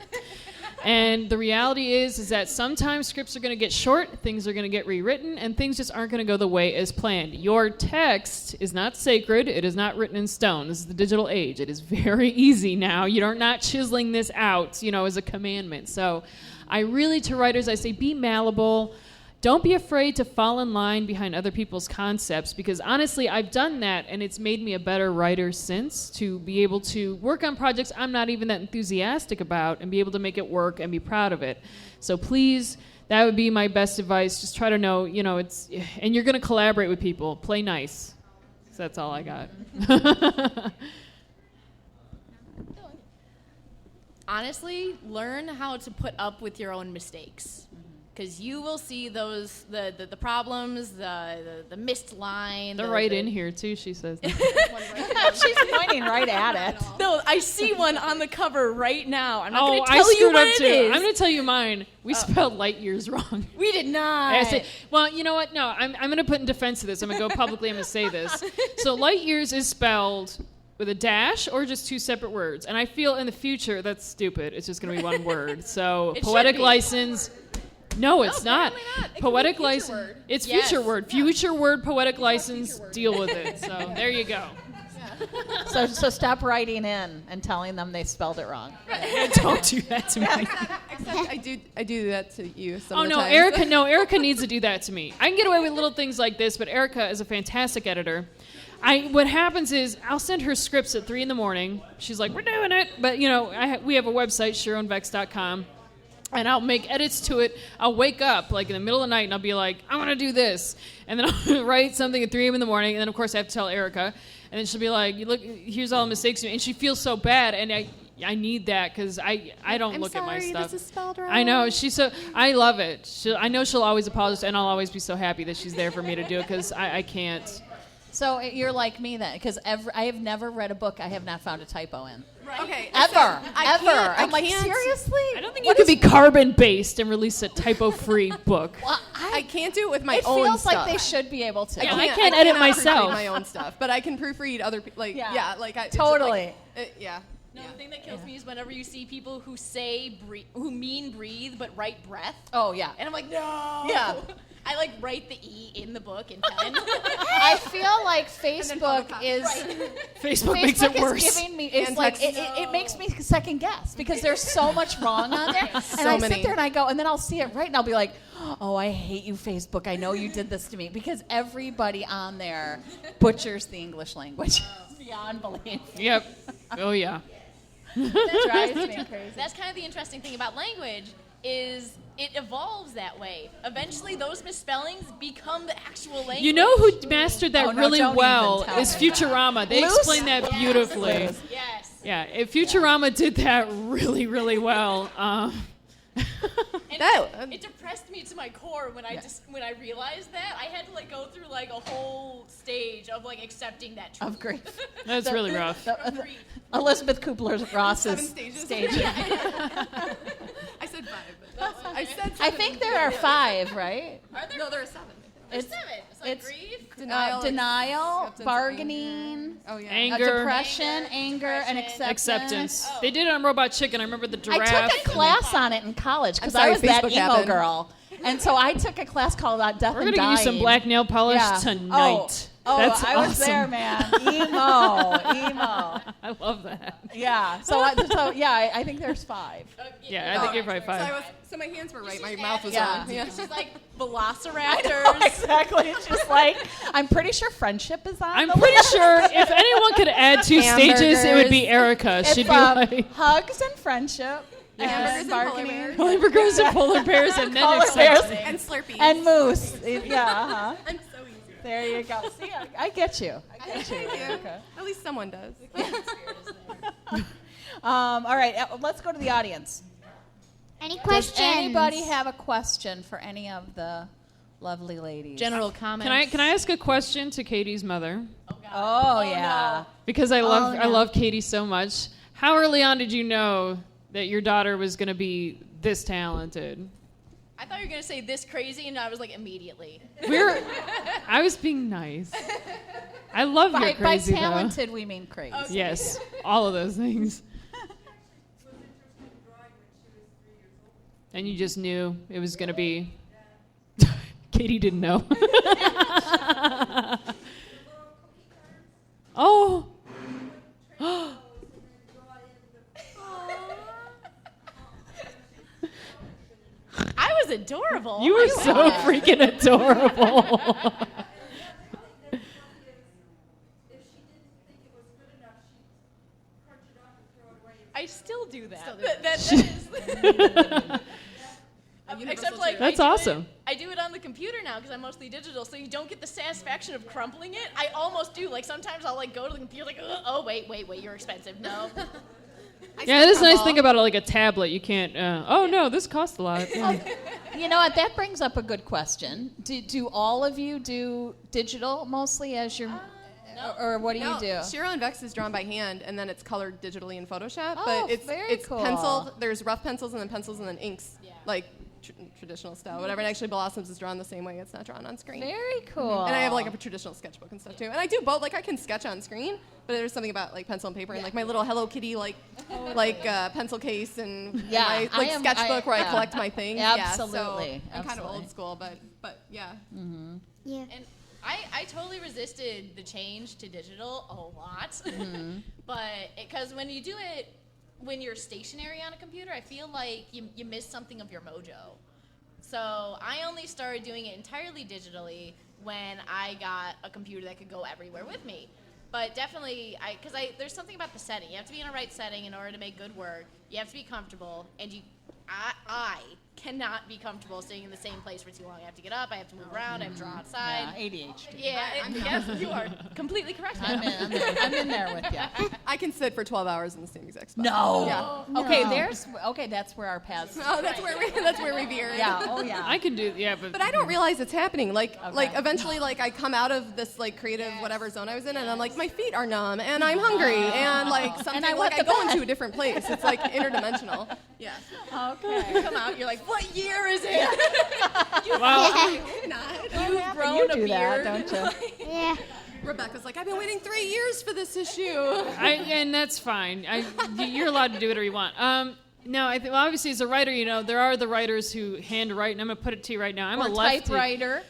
And the reality is that sometimes scripts are going to get short, things are going to get rewritten, and things just aren't going to go the way as planned. Your text is not sacred. It is not written in stone. This is the digital age. It is very easy now. You're not chiseling this out, as a commandment. So I really, to writers, I say be malleable. Don't be afraid to fall in line behind other people's concepts, because honestly, I've done that, and it's made me a better writer since, to be able to work on projects I'm not even that enthusiastic about and be able to make it work and be proud of it. So please, that would be my best advice. Just try to know, and you're going to collaborate with people. Play nice. So that's all I got. Honestly, learn how to put up with your own mistakes. Because you will see those the problems, the missed line. They're right in here, too, she says. She's pointing right at it. No, I see one on the cover right now. I'm not going to I tell you screwed what up it too. is. I'm going to tell you mine. We spelled light years wrong. We did not. I said, well, you know what? No, I'm going to put in defense of this. I'm going to go publicly. I'm going to say this. So light years is spelled with a dash or just two separate words. And I feel in the future that's stupid. It's just going to be one word. So It poetic should be. license. No, it's not. apparently not. It could be Poetic future license. word. It's Yes. future word. Future word, poetic license. Deal with it. So there you go. So stop writing in and telling them they spelled it wrong. Don't do that to me. Except I do that to you some Oh of the no, times. Erica needs to do that to me. I can get away with little things like this, but Erica is a fantastic editor. What happens is I'll send her scripts at 3 a.m. She's like, "We're doing it," but we have a website, SharonVex.com, and I'll make edits to it. I'll wake up like in the middle of the night and I'll be like, "I want to do this," and then I'll write something at 3 a.m. and then of course I have to tell Erica, and then she'll be like, "You look, here's all the mistakes," and she feels so bad, and I need that because I don't look at my stuff. This is spelled wrong. I know I love it. I know she'll always apologize, and I'll always be so happy that she's there for me to do it because I can't. So you're like me then, because I have never read a book I have not found a typo in. Okay. Ever. I I'm like, can't- seriously? I don't think you could be carbon-based and release a typo-free book. Well, I can't do it with my it own feels stuff. like they should be able to. Yeah, I can't edit cannot myself. proofread my own stuff, but I can proofread other people. Like, Yeah. it's Totally. like, yeah. No, the thing that kills me is whenever you see people who say who mean breathe but write breath. Oh, yeah. And I'm like, no. Yeah. I like write the E in the book in pen. I feel like Facebook is Facebook makes it is worse. giving me it's And like text. it makes me second guess because there's so much wrong on there, and So I many. sit there and I go, and then I'll see it right, and I'll be like, oh, I hate you, Facebook. I know you did this to me because everybody on there butchers the English language beyond belief. Yep. Oh yeah. That drives me crazy. That's kind of the interesting thing about language is it evolves that way. Eventually, those misspellings become the actual language. You know who mastered that Oh, no, really don't well even tell is me. Futurama. They Loose? explain that beautifully. Yes. Yeah, Futurama did that really, really well. And it depressed me to my core when when I realized that. I had to like go through like a whole stage of like accepting that truth. Of grief. That's really rough. Elizabeth Kubler-Ross's 7 stages. stage. I said 5. But I said 7. I think there are 5, right? Are there? No, there are 7. There's 7. It's like it's- grief. Denial, acceptance, bargaining, Oh yeah. Anger. depression, anger, and Acceptance. They did it on Robot Chicken. I remember the I giraffe. took a class on it in college because I'm I sorry, was that Facebook emo happened. girl. And so I took a class called Death We're and gonna Dying. give you some black nail polish Yeah. tonight. Oh, That's I was awesome. there, man. Emo. I love that. Yeah. I think there's 5. Yeah, I think you're probably fine. So my hands were right. My mouth was Yeah. wrong. Yeah. It's just like I velociraptors. know, exactly. It's just like, I'm pretty sure friendship is on I'm the pretty list. sure if anyone could add 2 stages, it would be Erika. It's She'd be like hugs and friendship. Hamburgers And and polar bargaining. bears. hamburgers and polar bears and then Polar acceptance. bears. And Slurpees. And moose. Yeah, uh-huh. I'm so easy. There you go. See, I get you. I get you. Thank you. Erica. At least someone does. All right, let's go to the audience. Any Does questions? anybody have a question for any of the lovely ladies? General comments. Can I ask a question to Katie's mother? Oh, yeah. Because I love no. I love Katie so much. How early on did you know that your daughter was going to be this talented? I thought you were gonna say this crazy, and I was like immediately. I was being nice. I love your By crazy talented, we mean crazy. though. Yes, all of those things. And you just knew it was going to be. Katie didn't know. Oh. I was adorable. You were so freaking adorable. I still do that. That is. Except like That's I do awesome. I do it on the computer now because I'm mostly digital, so you don't get the satisfaction of crumpling it. I almost do. Like sometimes I'll like go to the computer like, oh wait, you're expensive. No. Yeah, it is a nice thing about like a tablet. You can't. Oh no, this costs a lot. Yeah. You know what? That brings up a good question. Do all of you do digital mostly as your, or what do you do? Shiro and Vex is drawn by hand, and then it's colored digitally in Photoshop. Oh, but it's very it's cool. penciled. There's rough pencils and then inks, like traditional style, whatever. And actually, Blossoms is drawn the same way. It's not drawn on screen. Very cool. And I have like a traditional sketchbook and stuff too. And I do both. Like I can sketch on screen, but there's something about like pencil and paper and like my little Hello Kitty pencil case and Yeah, my I am- sketchbook where I yeah. collect my things. Absolutely, Yeah, so I'm kind of absolutely. old school, but yeah. Yeah. And I totally resisted the change to digital a lot. But because when you do it when you're stationary on a computer, I feel like you miss something of your mojo. So I only started doing it entirely digitally when I got a computer that could go everywhere with me. But definitely, there's something about the setting. You have to be in a right setting in order to make good work. You have to be comfortable, and I cannot be comfortable staying in the same place for too long. I have to get up. I have to move around. I have to draw outside. Yeah, ADHD. Yeah, yes, you are completely correct. I'm in there with you. I can sit for 12 hours in the same exact spot. No. Yeah. Okay, that's where our paths. Oh, that's where we veer. Yeah. Oh yeah. I can do, But I don't realize it's happening. Like eventually, like I come out of this like creative whatever zone I was in, and I'm like my feet are numb, and I'm hungry, and like something I want I the go bed. into a different place. It's like interdimensional. Yeah. Okay. You come out, you're like, what year is it? well, You've grown You a do that, beard. don't you? Yeah. Rebecca's like, I've been waiting 3 years for this issue. and that's fine. You're allowed to do whatever you want. No, well, obviously as a writer, there are the writers who handwrite, and I'm gonna put it to you right now. I'm Or a lefty. typewriter.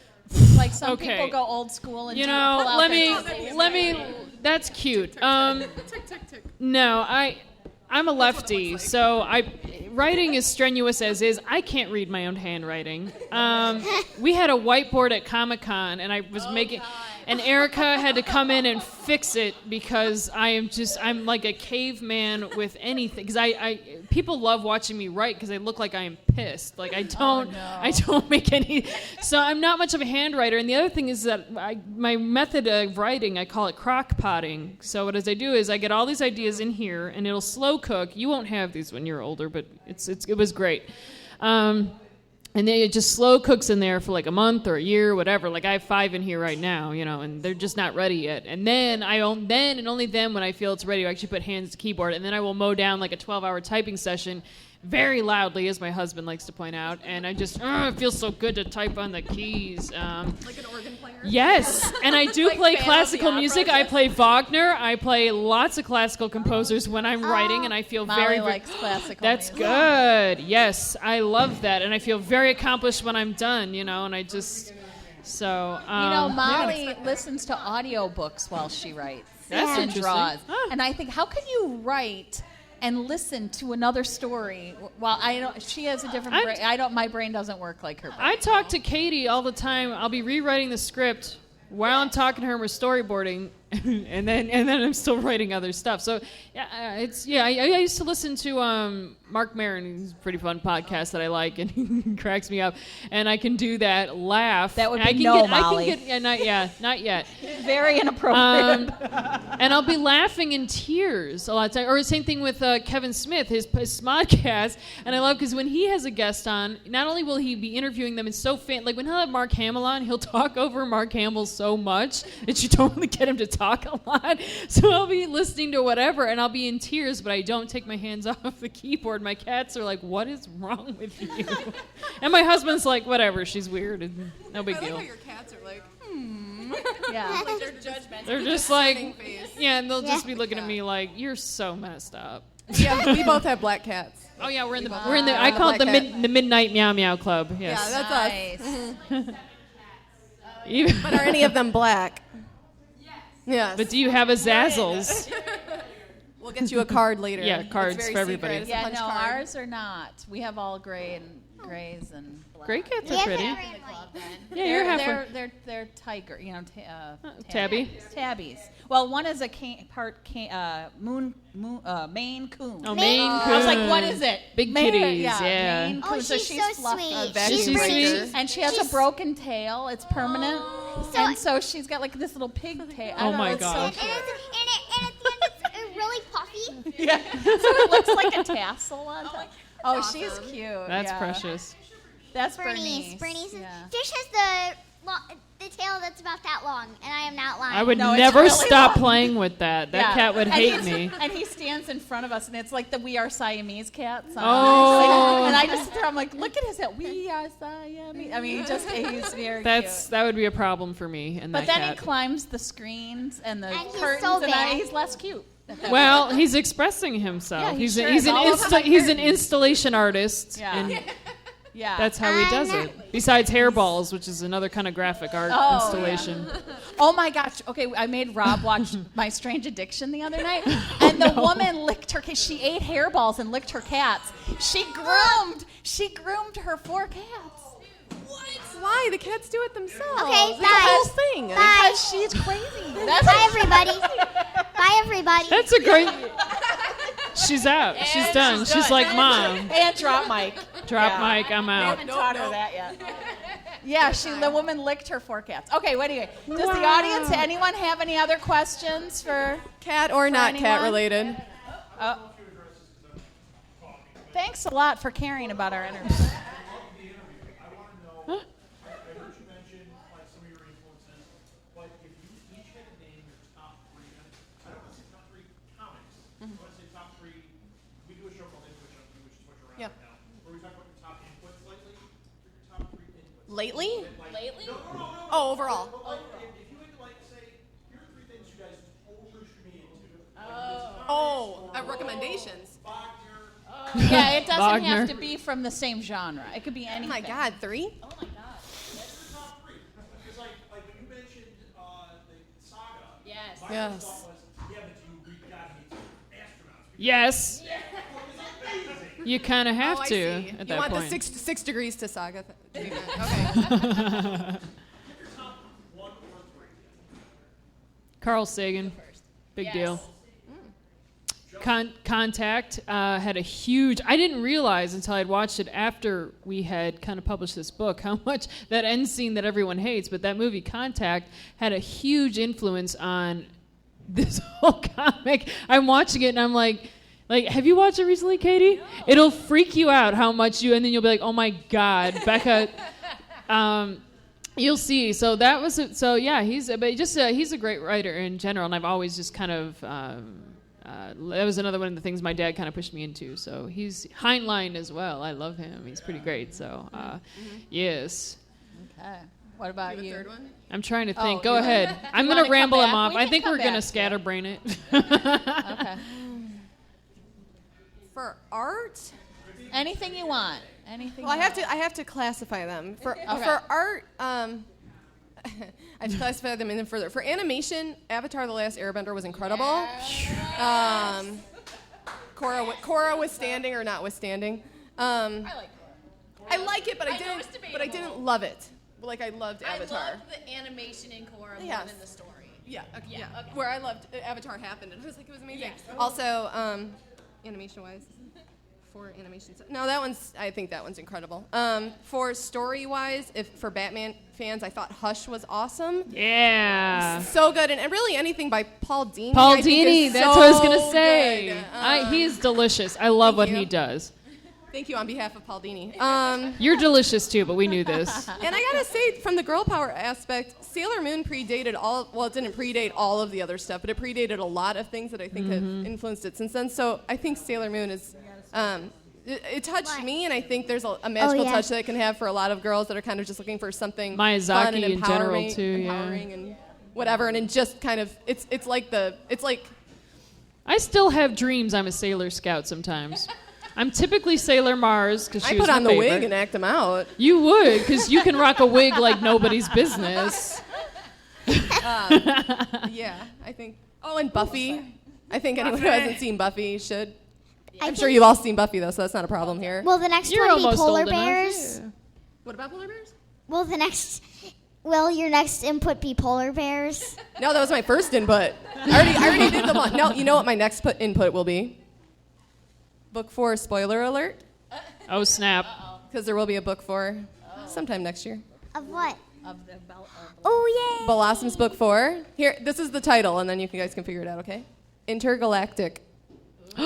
Like some Okay. people go old school and You pull know, out let their me. That's cute. Tick, tick, tick. No, I'm a lefty, so writing is strenuous as is. I can't read my own handwriting. We had a whiteboard at Comic-Con, and I was and Erika had to come in and fix it because I'm like a caveman with anything. Because people love watching me write because I look like I am pissed. Like I don't make any. So I'm not much of a handwriter. And the other thing is that my method of writing, I call it crock potting. So what I do is I get all these ideas in here, and it'll slow cook. You won't have these when you're older, but it was great. And then it just slow cooks in there for like a month or a year, whatever. Like I have 5 in here right now, and they're just not ready yet. And then and only then when I feel it's ready, I actually put hands to the keyboard. And then I will mow down like a 12-hour typing session very loudly, as my husband likes to point out. And I just, it feels so good to type on the keys. Like an organ player? Yes, and I do Like play Phantom of the classical Opera, music. I play Wagner. I play lots of classical composers when I'm writing, and I feel Molly very likes classical That's music. good. Yes, I love that, and I feel very accomplished when I'm done. And I just so. Molly listens to audiobooks while she writes. That's and interesting. draws. Huh. And I think, how can you write and listen to another story? Well, she has a different brain. My brain doesn't work like her brain. I talk to Katie all the time. I'll be rewriting the script while I'm talking to her and we're storyboarding, and then I'm still writing other stuff. So I used to listen to Mark Maron. He's a pretty fun podcast that I like, and he cracks me up. And I can do that, laugh. That would and be Molly. Not yet. Very inappropriate. And I'll be laughing in tears a lot of time. Or the same thing with Kevin Smith, his Smodcast. And I love because when he has a guest on, not only will he be interviewing them, it's so like when he'll have Mark Hamill on, he'll talk over Mark Hamill so much that you don't really get him to talk a lot. So I'll be listening to whatever, and I'll be in tears, but I don't take my hands off the keyboard. My cats are like, "What is wrong with you?" And my husband's like, "Whatever, she's weird. No big I like deal." how your cats are like, Yeah. Like they're judgmental. They're just like, face. yeah, and they'll just be looking at me like, "You're so messed up." Yeah, we both have black cats. Oh yeah, we're in the I call it black cat. the midnight meow meow club. Yes. Yeah, that's us. Nice. Even- But are any of them black? Yes. but do you have a Zazzles? We'll get you a card later. Yeah, cards It's very for everybody. secret. It's a Yeah, punch no, card. ours are not. We have all grays and black. Gray cats We are have pretty. red and white. Yeah, you're halfway. They're tiger, Tabby. tabbies. Well, one is a Maine Coon. Oh, Maine Coon. I was like, what is it? Big Maine- kitties, Yeah. yeah. Maine Oh, Coon. she's so fluffy. sweet. Is she brings- sweet? And she has a broken tail. It's permanent. And so she's got like this little pig tail. I Oh don't my know, it's so gosh. cute. And at the end, it's really puffy. Yeah. So it looks like a tassel on top. Oh, she's cute. That's yeah. precious. That's Bernice. Bernice. Bernice. Yeah. Fish has the tail that's about that long, and I am not lying. I would No, it's never really stop long. playing with that. That Yeah. cat would And hate he's- me. And he stands in front of us, and it's like the We Are Siamese cat song. Oh. And I just sit there, I'm like, look at his head. We are Siamese. I mean, he's very cute. That would be a problem for me and But that then cat. he climbs the screens and the And he's curtains, so and bad. he's less cute. Well, he's expressing himself. Yeah, he he's sure he's is. an All over my he's an curtains. installation artist, Yeah. and Yeah. that's how he does I'm it. Besides hairballs, which is another kind of graphic art Oh, installation. Oh my gosh. Okay, I made Rob watch My Strange Addiction the other night, and the woman licked her cat. She ate hairballs and licked her cats. She groomed her 4 cats. Why? The cats do it themselves. Okay, It's bye. the whole thing. Bye. Because she's crazy. Bye, everybody. Bye, everybody. That's a great. She's out. She's done. She's like, Mom. And drop mic. Drop mic, I'm I out. haven't taught her that yet. Yeah, the woman licked her 4 cats. Okay, anyway, does the audience, anyone have any other questions for Cat or not anyone? cat related. Thanks a lot for caring about our interview. Yeah. Lately? Lately? Oh, overall. If you had to say, here are 3 things you guys totally should be into. Oh, recommendations. Yeah, it doesn't Wagner. have to be from the same genre. It could be Oh anything. my God, 3? Oh my god. That's the top 3. Because like when you mentioned the saga, Yes. my Yes. thought was, yeah, but you got me to astronauts. Yes. You kind of have Oh, I to see. at You that want point. the 6 degrees to saga. Okay. Carl Sagan, big deal. Contact had a huge. I didn't realize until I'd watched it after we had kind of published this book how much that end scene that everyone hates, but that movie Contact had a huge influence on this whole comic. I'm watching it and I'm like, have you watched it recently, Katie? No. It'll freak you out how much and then you'll be like, oh my God, Becca. You'll see. So that was yeah. He's a great writer in general, and I've always just kind of that was another one of the things my dad kind of pushed me into. So he's Heinlein as well. I love him. He's pretty great. So yes. Okay. What about The you? third one? I'm trying to think. Oh, Go you ahead. I'm wanna gonna ramble come him back? off. We I can think come we're gonna back. scatterbrain it. Okay. For art? Anything you want. Anything. Well, you want. I have to classify them. For Okay. art, I have to classify them even further. For animation, Avatar: The Last Airbender was incredible. Korra withstanding or not withstanding. I like Korra. I like it, but I I know it's didn't debatable. love it. Like I loved I Avatar. love the animation in Korra more Yes. than the story. Yeah, okay, Yeah, yeah. okay. Where I loved Avatar happened, and I was like, it was amazing. Yes. Also, animation-wise, for animation, no, I think that one's incredible. For story-wise, for Batman fans, I thought Hush was awesome. Yeah. So good, and really anything by Paul Dini. Paul I think Dini, is that's what I was so gonna say. good. He's delicious. I love what you. he does. Thank you on behalf of Paul Dini. You're delicious too, but we knew this. And I gotta say, from the girl power aspect, Sailor Moon predated it didn't predate all of the other stuff, but it predated a lot of things that I think have influenced it since then. So I think Sailor Moon is, it touched me, and I think there's a magical touch that it can have for a lot of girls that are kind of just looking for something Miyazaki fun and in general, too, yeah. empowering and whatever, and it just kind of, it's like I still have dreams I'm a Sailor Scout sometimes. I'm typically Sailor Mars because she I was put my on the favorite. wig and act them out. You would, because you can rock a wig like nobody's business. Yeah, I think. Oh, and Buffy. I think anyone who hasn't seen Buffy should. I'm sure you've all seen Buffy, though, so that's not a problem here. Will the next You're one be almost polar old enough, bears? yeah. What about polar bears? Will your next input be polar bears? No, that was my first input. I already did the one. No, you know what my next input will be? Book 4, spoiler alert, Oh, snap. because there will be a book 4 sometime next year. Of what? Of the Oh, yay! Blossom's book 4. Here, this is the title, and then you guys can figure it out, okay? Intergalactic. Book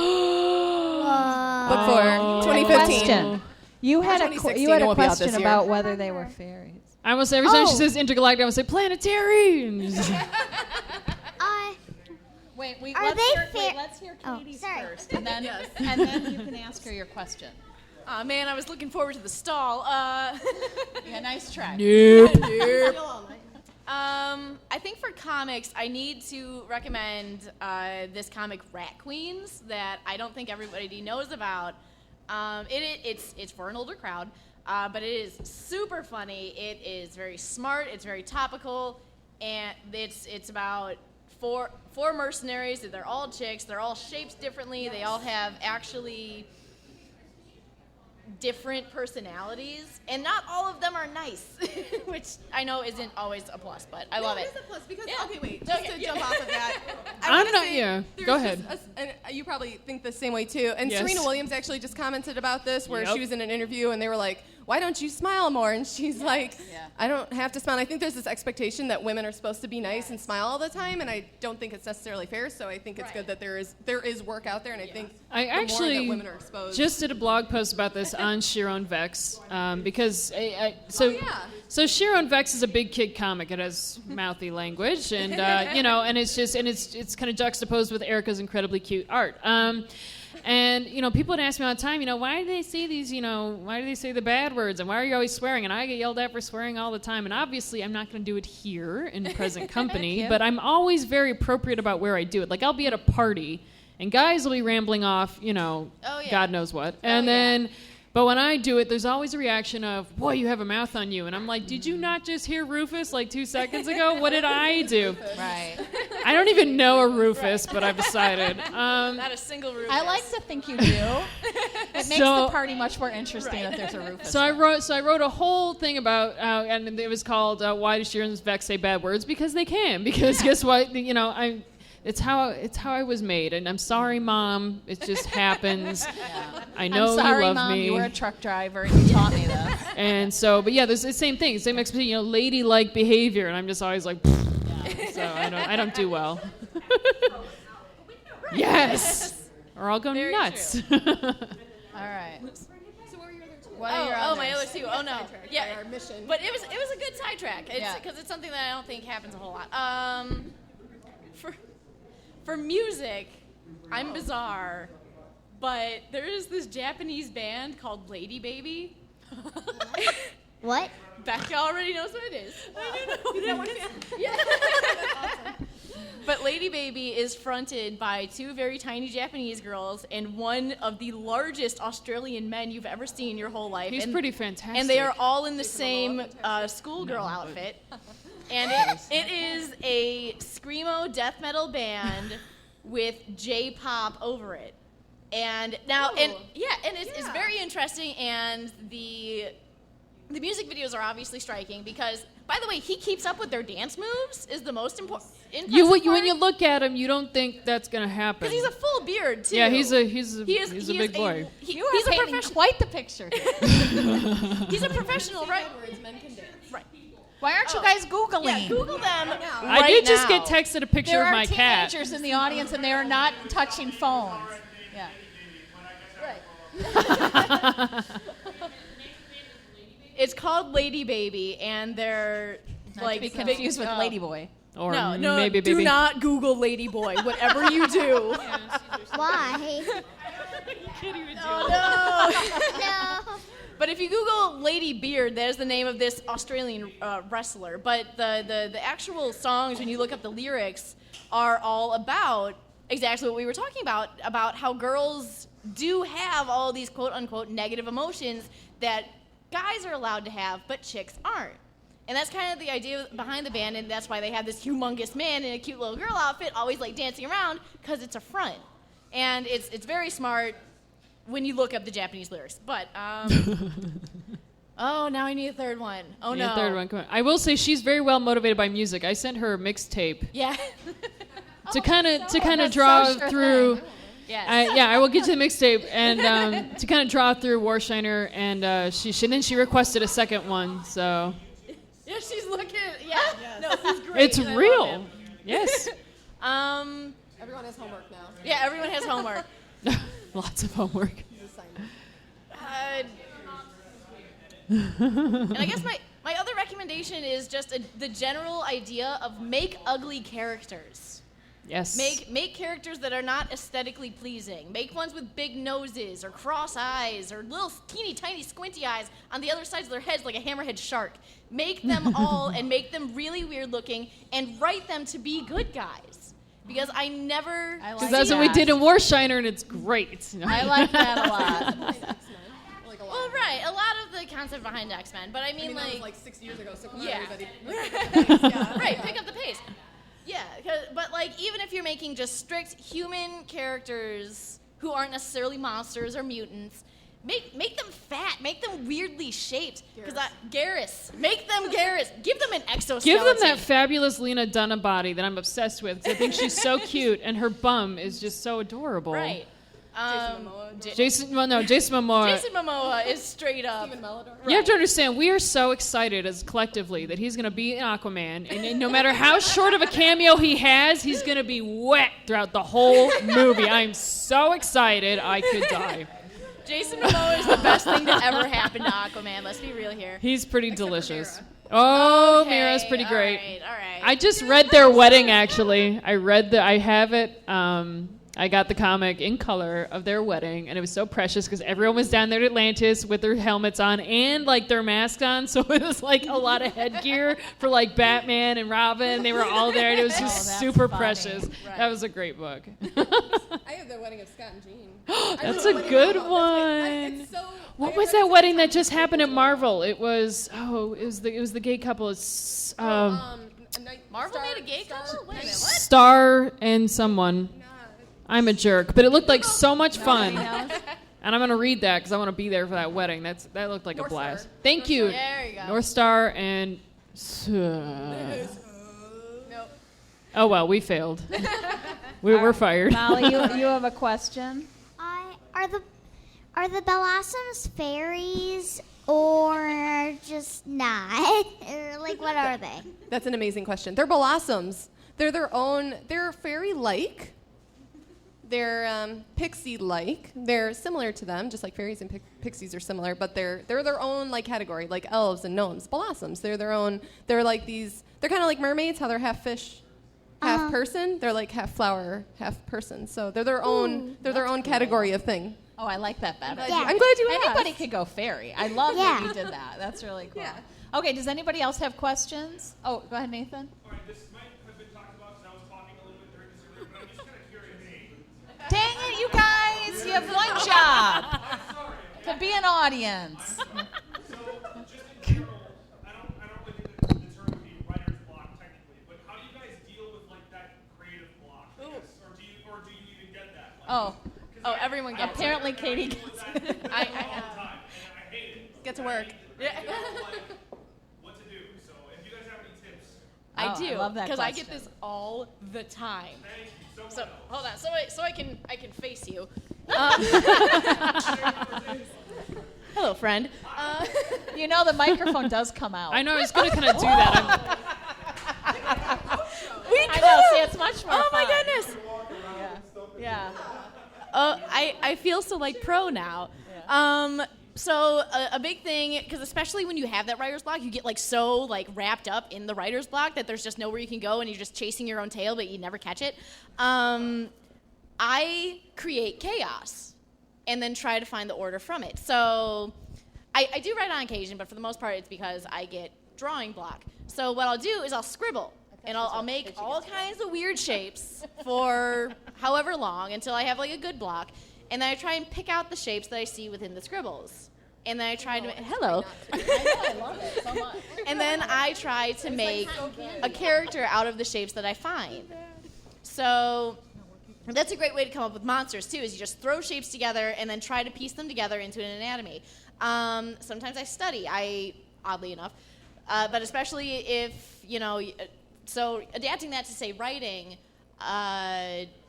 4, 2015. question. You had a 2016, it won't be out this question year. about whether they were fairies. I almost every time she Oh. says intergalactic, I would say planetary. Wait, Are they let's hear Oh, Katie's sorry. first, and then and then you can ask her your question. Oh man, I was looking forward to the stall. Yeah, nice try. I think for comics, I need to recommend this comic, Rat Queens, that I don't think everybody knows about. It's for an older crowd, but it is super funny. It is very smart. It's very topical, and it's about four mercenaries. They're all chicks. They're all shaped differently. They all have actually different personalities, and not all of them are nice, which I know isn't always a plus, but I love it. It is a plus because, Yeah. okay, wait, just to jump off of that. I'm wanna not- say yeah, there's go just ahead. and you probably think the same way too. And Yes. Serena Williams actually just commented about this, where Yep. she was in an interview and they were like, why don't you smile more? And she's like, I don't have to smile. And I think there's this expectation that women are supposed to be nice and smile all the time, and I don't think it's necessarily fair. So I think it's good that there is work out there, and I think I the more that actually women are exposed. just did a blog post about this on Sharon Vex because so Sharon Vex is a big kid comic. It has mouthy language, and and it's kind of juxtaposed with Erika's incredibly cute art. And people would ask me all the time, why do they say these, why do they say the bad words, and why are you always swearing? And I get yelled at for swearing all the time. And obviously, I'm not going to do it here in present company, but I'm always very appropriate about where I do it. Like I'll be at a party, and guys will be rambling off, God knows what, and then. But when I do it, there's always a reaction of, boy, you have a mouth on you. And I'm like, did you not just hear Rufus like 2 seconds ago? What did I do? Right. I don't even know a Rufus, but I've decided. Not a single Rufus. I like to think you do. It makes the party much more interesting if there's a Rufus. So I wrote a whole thing about, and it was called "Why Does Sharon Vex Say Bad Words?" Because they can. Because guess what? It's how I was made, and I'm sorry, Mom. It just happens. I know I'm sorry, you love Mom, me. you were a truck driver and you taught me this. And so, but yeah, there's the same thing, same expectation, ladylike behavior, and I'm just always like, so I don't do well. Yes, or I'll go nuts. All right. So what were your other two? What are your my other two. Oh no, yeah, Our mission. but it was a good sidetrack. Yeah. Because it's something that I don't think happens a whole lot. For music, I'm bizarre, but there is this Japanese band called Lady Baby. What? Becca already knows what it is. I don't know. Yeah. But Lady Baby is fronted by two very tiny Japanese girls and one of the largest Australian men you've ever seen in your whole life. He's pretty fantastic. And they are all in the same schoolgirl outfit. And it is a screamo death metal band with J-pop over it. And now, it's very interesting, and the music videos are obviously striking because, by the way, he keeps up with their dance moves is the most important. When you look at him, you don't think that's gonna happen. Because he's a full beard too. Yeah, he's a is big boy. You are he's a painting professional. quite the picture. He's a professional, right? Men can dance. Right. Why aren't you guys Googling? Yeah, Google them. I did just now. get texted a picture There of are my cat. teenagers in the audience and they are not touching phones. Yeah. It's called Lady Baby, and they're Not like to be confused with no. Ladyboy. Or No, maybe do baby. not Google Lady Boy. Whatever you do. Why? Oh no. No. But if you Google Lady Beard, there's the name of this Australian wrestler. But the actual songs, when you look up the lyrics, are all about exactly what we were talking about how girls do have all these quote-unquote negative emotions that guys are allowed to have, but chicks aren't. And that's kind of the idea behind the band, and that's why they have this humongous man in a cute little girl outfit always like dancing around, because it's a front. And it's very smart when you look up the Japanese lyrics. But, oh, now I need a third one. Oh, Yeah, no. third one. Come on. I will say she's very well motivated by music. I sent her a mixtape Yeah. to kind of that's draw so sure through. Yes. I will get to the mixtape and to kind of draw through Warshiner, and she requested a second one. So Yeah, she's looking. Yeah. No, he's great. it's and I love real. him. Yes. Everyone has homework now. Yeah, everyone has homework. Lots of homework. And I guess my other recommendation is just the general idea of make ugly characters. Yes. Make characters that are not aesthetically pleasing. Make ones with big noses or cross eyes or little teeny tiny squinty eyes on the other sides of their heads like a hammerhead shark. Make them all and make them really weird looking and write them to be good guys. Because I never Because that's what we did in Warshiner, and it's great. I like that a lot. Like a lot. Well, right, a lot of the concept behind X-Men, but I mean, that was like like 6 years ago, so come Yeah. on, everybody. right, pick up the pace. Yeah, but like even if you're making just strict human characters who aren't necessarily monsters or mutants, Make them fat. Make them weirdly shaped. Because Garrus. Make them Garrus. Give them an exoskeleton. Give them that fabulous Lena Dunham body that I'm obsessed with. 'Cause I think she's so cute, and her bum is just so adorable. Right. Jason Momoa. Jason Momoa is straight up. You have to understand, we are so excited as collectively that he's going to be in Aquaman, and no matter how short of a cameo he has, he's going to be wet throughout the whole movie. I'm so excited, I could die. Jason Momoa is the best thing to ever happen to Aquaman. Let's be real here. He's pretty delicious. Oh, Okay, Mira's pretty great. All right. I just read their wedding, actually. I have it. I got the comic in color of their wedding, and it was so precious because everyone was down there at Atlantis with their helmets on and like their masks on, so it was like a lot of headgear for like Batman and Robin. They were all there, and it was just that's super funny. precious. Right. That was a great book. I have the wedding of Scott and Jean. That's a good one. What was that wedding that just happened at Marvel? It was the gay couple. It's Marvel made a gay couple? Wait a minute, what? Star and someone. I'm a jerk, but it looked like so much fun. And I'm going to read that because I want to be there for that wedding. That looked like a blast. Thank you. There you go. North Star and... Nope. Oh, well, we failed. We were fired. Molly, you have a question? Are the Blossoms fairies or just not? Or like, what are they? That's an amazing question. They're blossoms. They're their own. They're fairy-like. They're pixie-like. They're similar to them, just like fairies and pixies are similar, but they're their own like category, like elves and gnomes. Blossoms. They're their own. They're like these. They're kind of like mermaids. How they're half fish, half person. They're like half flower, half person. So they're their own. They're their own category of thing. Oh, I like that better. Yeah. I'm glad you Anybody asked. could go fairy. I love that Yeah. you did that. That's really cool. Yeah. Okay, does anybody else have questions? Oh, go ahead, Nathan. All right, this might have been talked about because I was talking a little bit during this earlier, but I'm just kind of curious. Dang it, you guys! You have one job. To be an audience. So, just in general, I don't really think that the term would be writer's block technically, but how do you guys deal with like that creative block? I guess? Or do you even get that? Like, Oh, everyone gets it. Apparently, Katie gets it. I time, and I hate it. Get to work. I don't know, like, what to do. So, if you guys have any tips, I Oh, do. I love that Because I get question. this all the time. thank you so So much. hold on. So I can face you. Hello, friend. You know the microphone does come out. I know, I was going to kind of do that. I know. See, it's much more Oh my fun. goodness. Yeah. I feel so like pro now. So a big thing, because especially when you have that writer's block, you get like so like wrapped up in the writer's block that there's just nowhere you can go, and you're just chasing your own tail, but you never catch it. I create chaos, and then try to find the order from it. So I do write on occasion, but for the most part, it's because I get drawing block. So what I'll do is I'll scribble. And I'll make all kinds of weird shapes for however long until I have like a good block. And then I try and pick out the shapes that I see within the scribbles. And then I try to hello. I love it so much. And then I try to make a character out of the shapes that I find. So that's a great way to come up with monsters too, is you just throw shapes together and then try to piece them together into an anatomy. Sometimes I study, oddly enough, but especially if, so adapting that to say writing,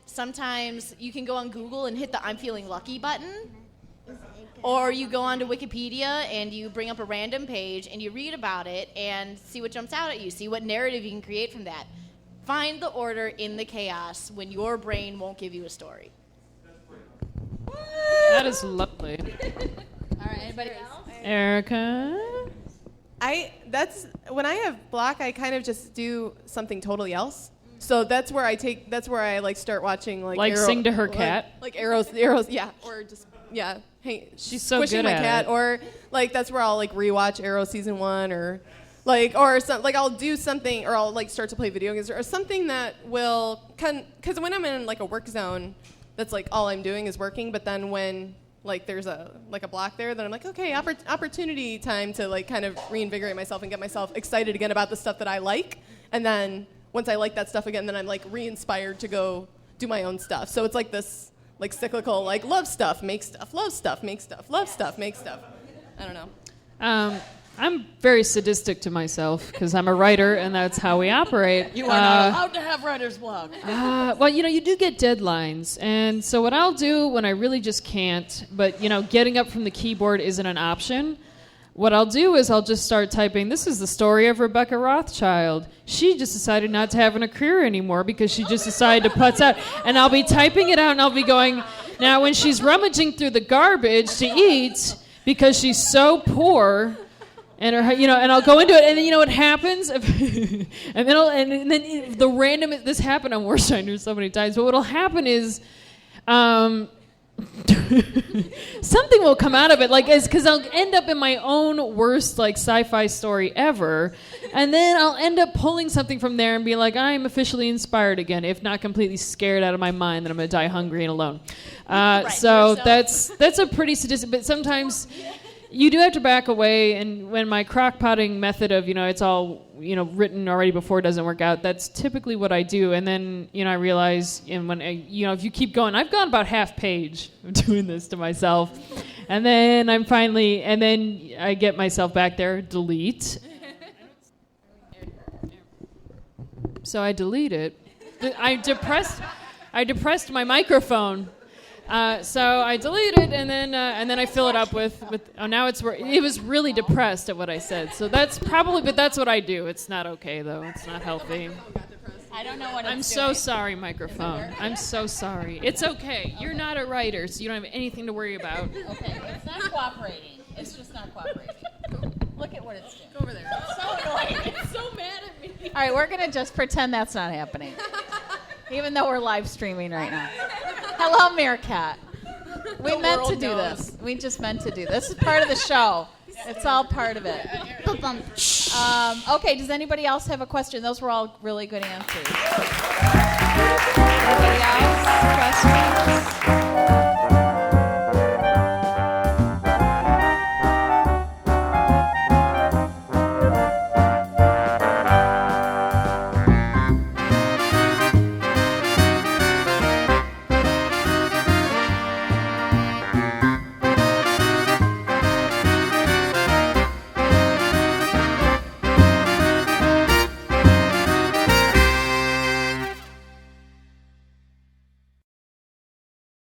sometimes you can go on Google and hit the I'm feeling lucky button. Or you go onto Wikipedia and you bring up a random page and you read about it and see what jumps out at you, see what narrative you can create from that. Find the order in the chaos when your brain won't give you a story. That is lovely. All right, anybody else? Erika? That's when I have block, I kind of just do something totally else. So that's where I like start watching Like sing to her cat? like arrows, yeah, or just hey, She's so squishing good my at cat, it. or like that's where I'll like rewatch Arrow season 1, or I'll do something, or I'll like start to play video games, or something that will because when I'm in like a work zone, that's like all I'm doing is working. But then when like there's a block there, then I'm like, okay, opportunity time to like kind of reinvigorate myself and get myself excited again about the stuff that I like, and then once I like that stuff again, then I'm like re-inspired to go do my own stuff. So it's like this like cyclical, like love stuff, make stuff, love stuff, make stuff, love stuff, make stuff. I don't know. I'm very sadistic to myself because I'm a writer and that's how we operate. You are not allowed to have writer's block. Well, you do get deadlines. And so what I'll do when I really just can't, but, getting up from the keyboard isn't an option, what I'll do is I'll just start typing, this is the story of Rebecca Rothschild. She just decided not to have a career anymore because she just decided to putz out. And I'll be typing it out and I'll be going, now when she's rummaging through the garbage to eat because she's so poor... And and I'll go into it, and then what happens? And then the random. This happened on Warshiner so many times. But what'll happen is, something will come out of it, because I'll end up in my own worst sci-fi story ever, and then I'll end up pulling something from there and be like, I'm officially inspired again, if not completely scared out of my mind that I'm going to die hungry and alone. So that's a pretty sadistic. But sometimes. You do have to back away, and when my crock-potting method of, it's all, written already before doesn't work out, that's typically what I do. And then, I realize, and when, if you keep going, I've gone about half page of doing this to myself. And then then I get myself back there, delete. So I delete it. I depressed my microphone. So I delete it, and then I fill it up with now it was really depressed at what I said. So that's what I do. It's not okay, though. It's not healthy. I don't know what I'm so sorry, microphone. I'm so sorry. It's okay. You're not a writer, so you don't have anything to worry about. Okay, it's not cooperating. It's just not cooperating. Look at what it's doing. Go over there. It's so annoying. It's so mad at me. All right, we're going to just pretend that's not happening. Even though we're live streaming right now. Hello, Meerkat. We meant to do this. We just meant to do this. This is part of the show. It's all part of it. Okay, does anybody else have a question? Those were all really good answers. Anybody else? Questions?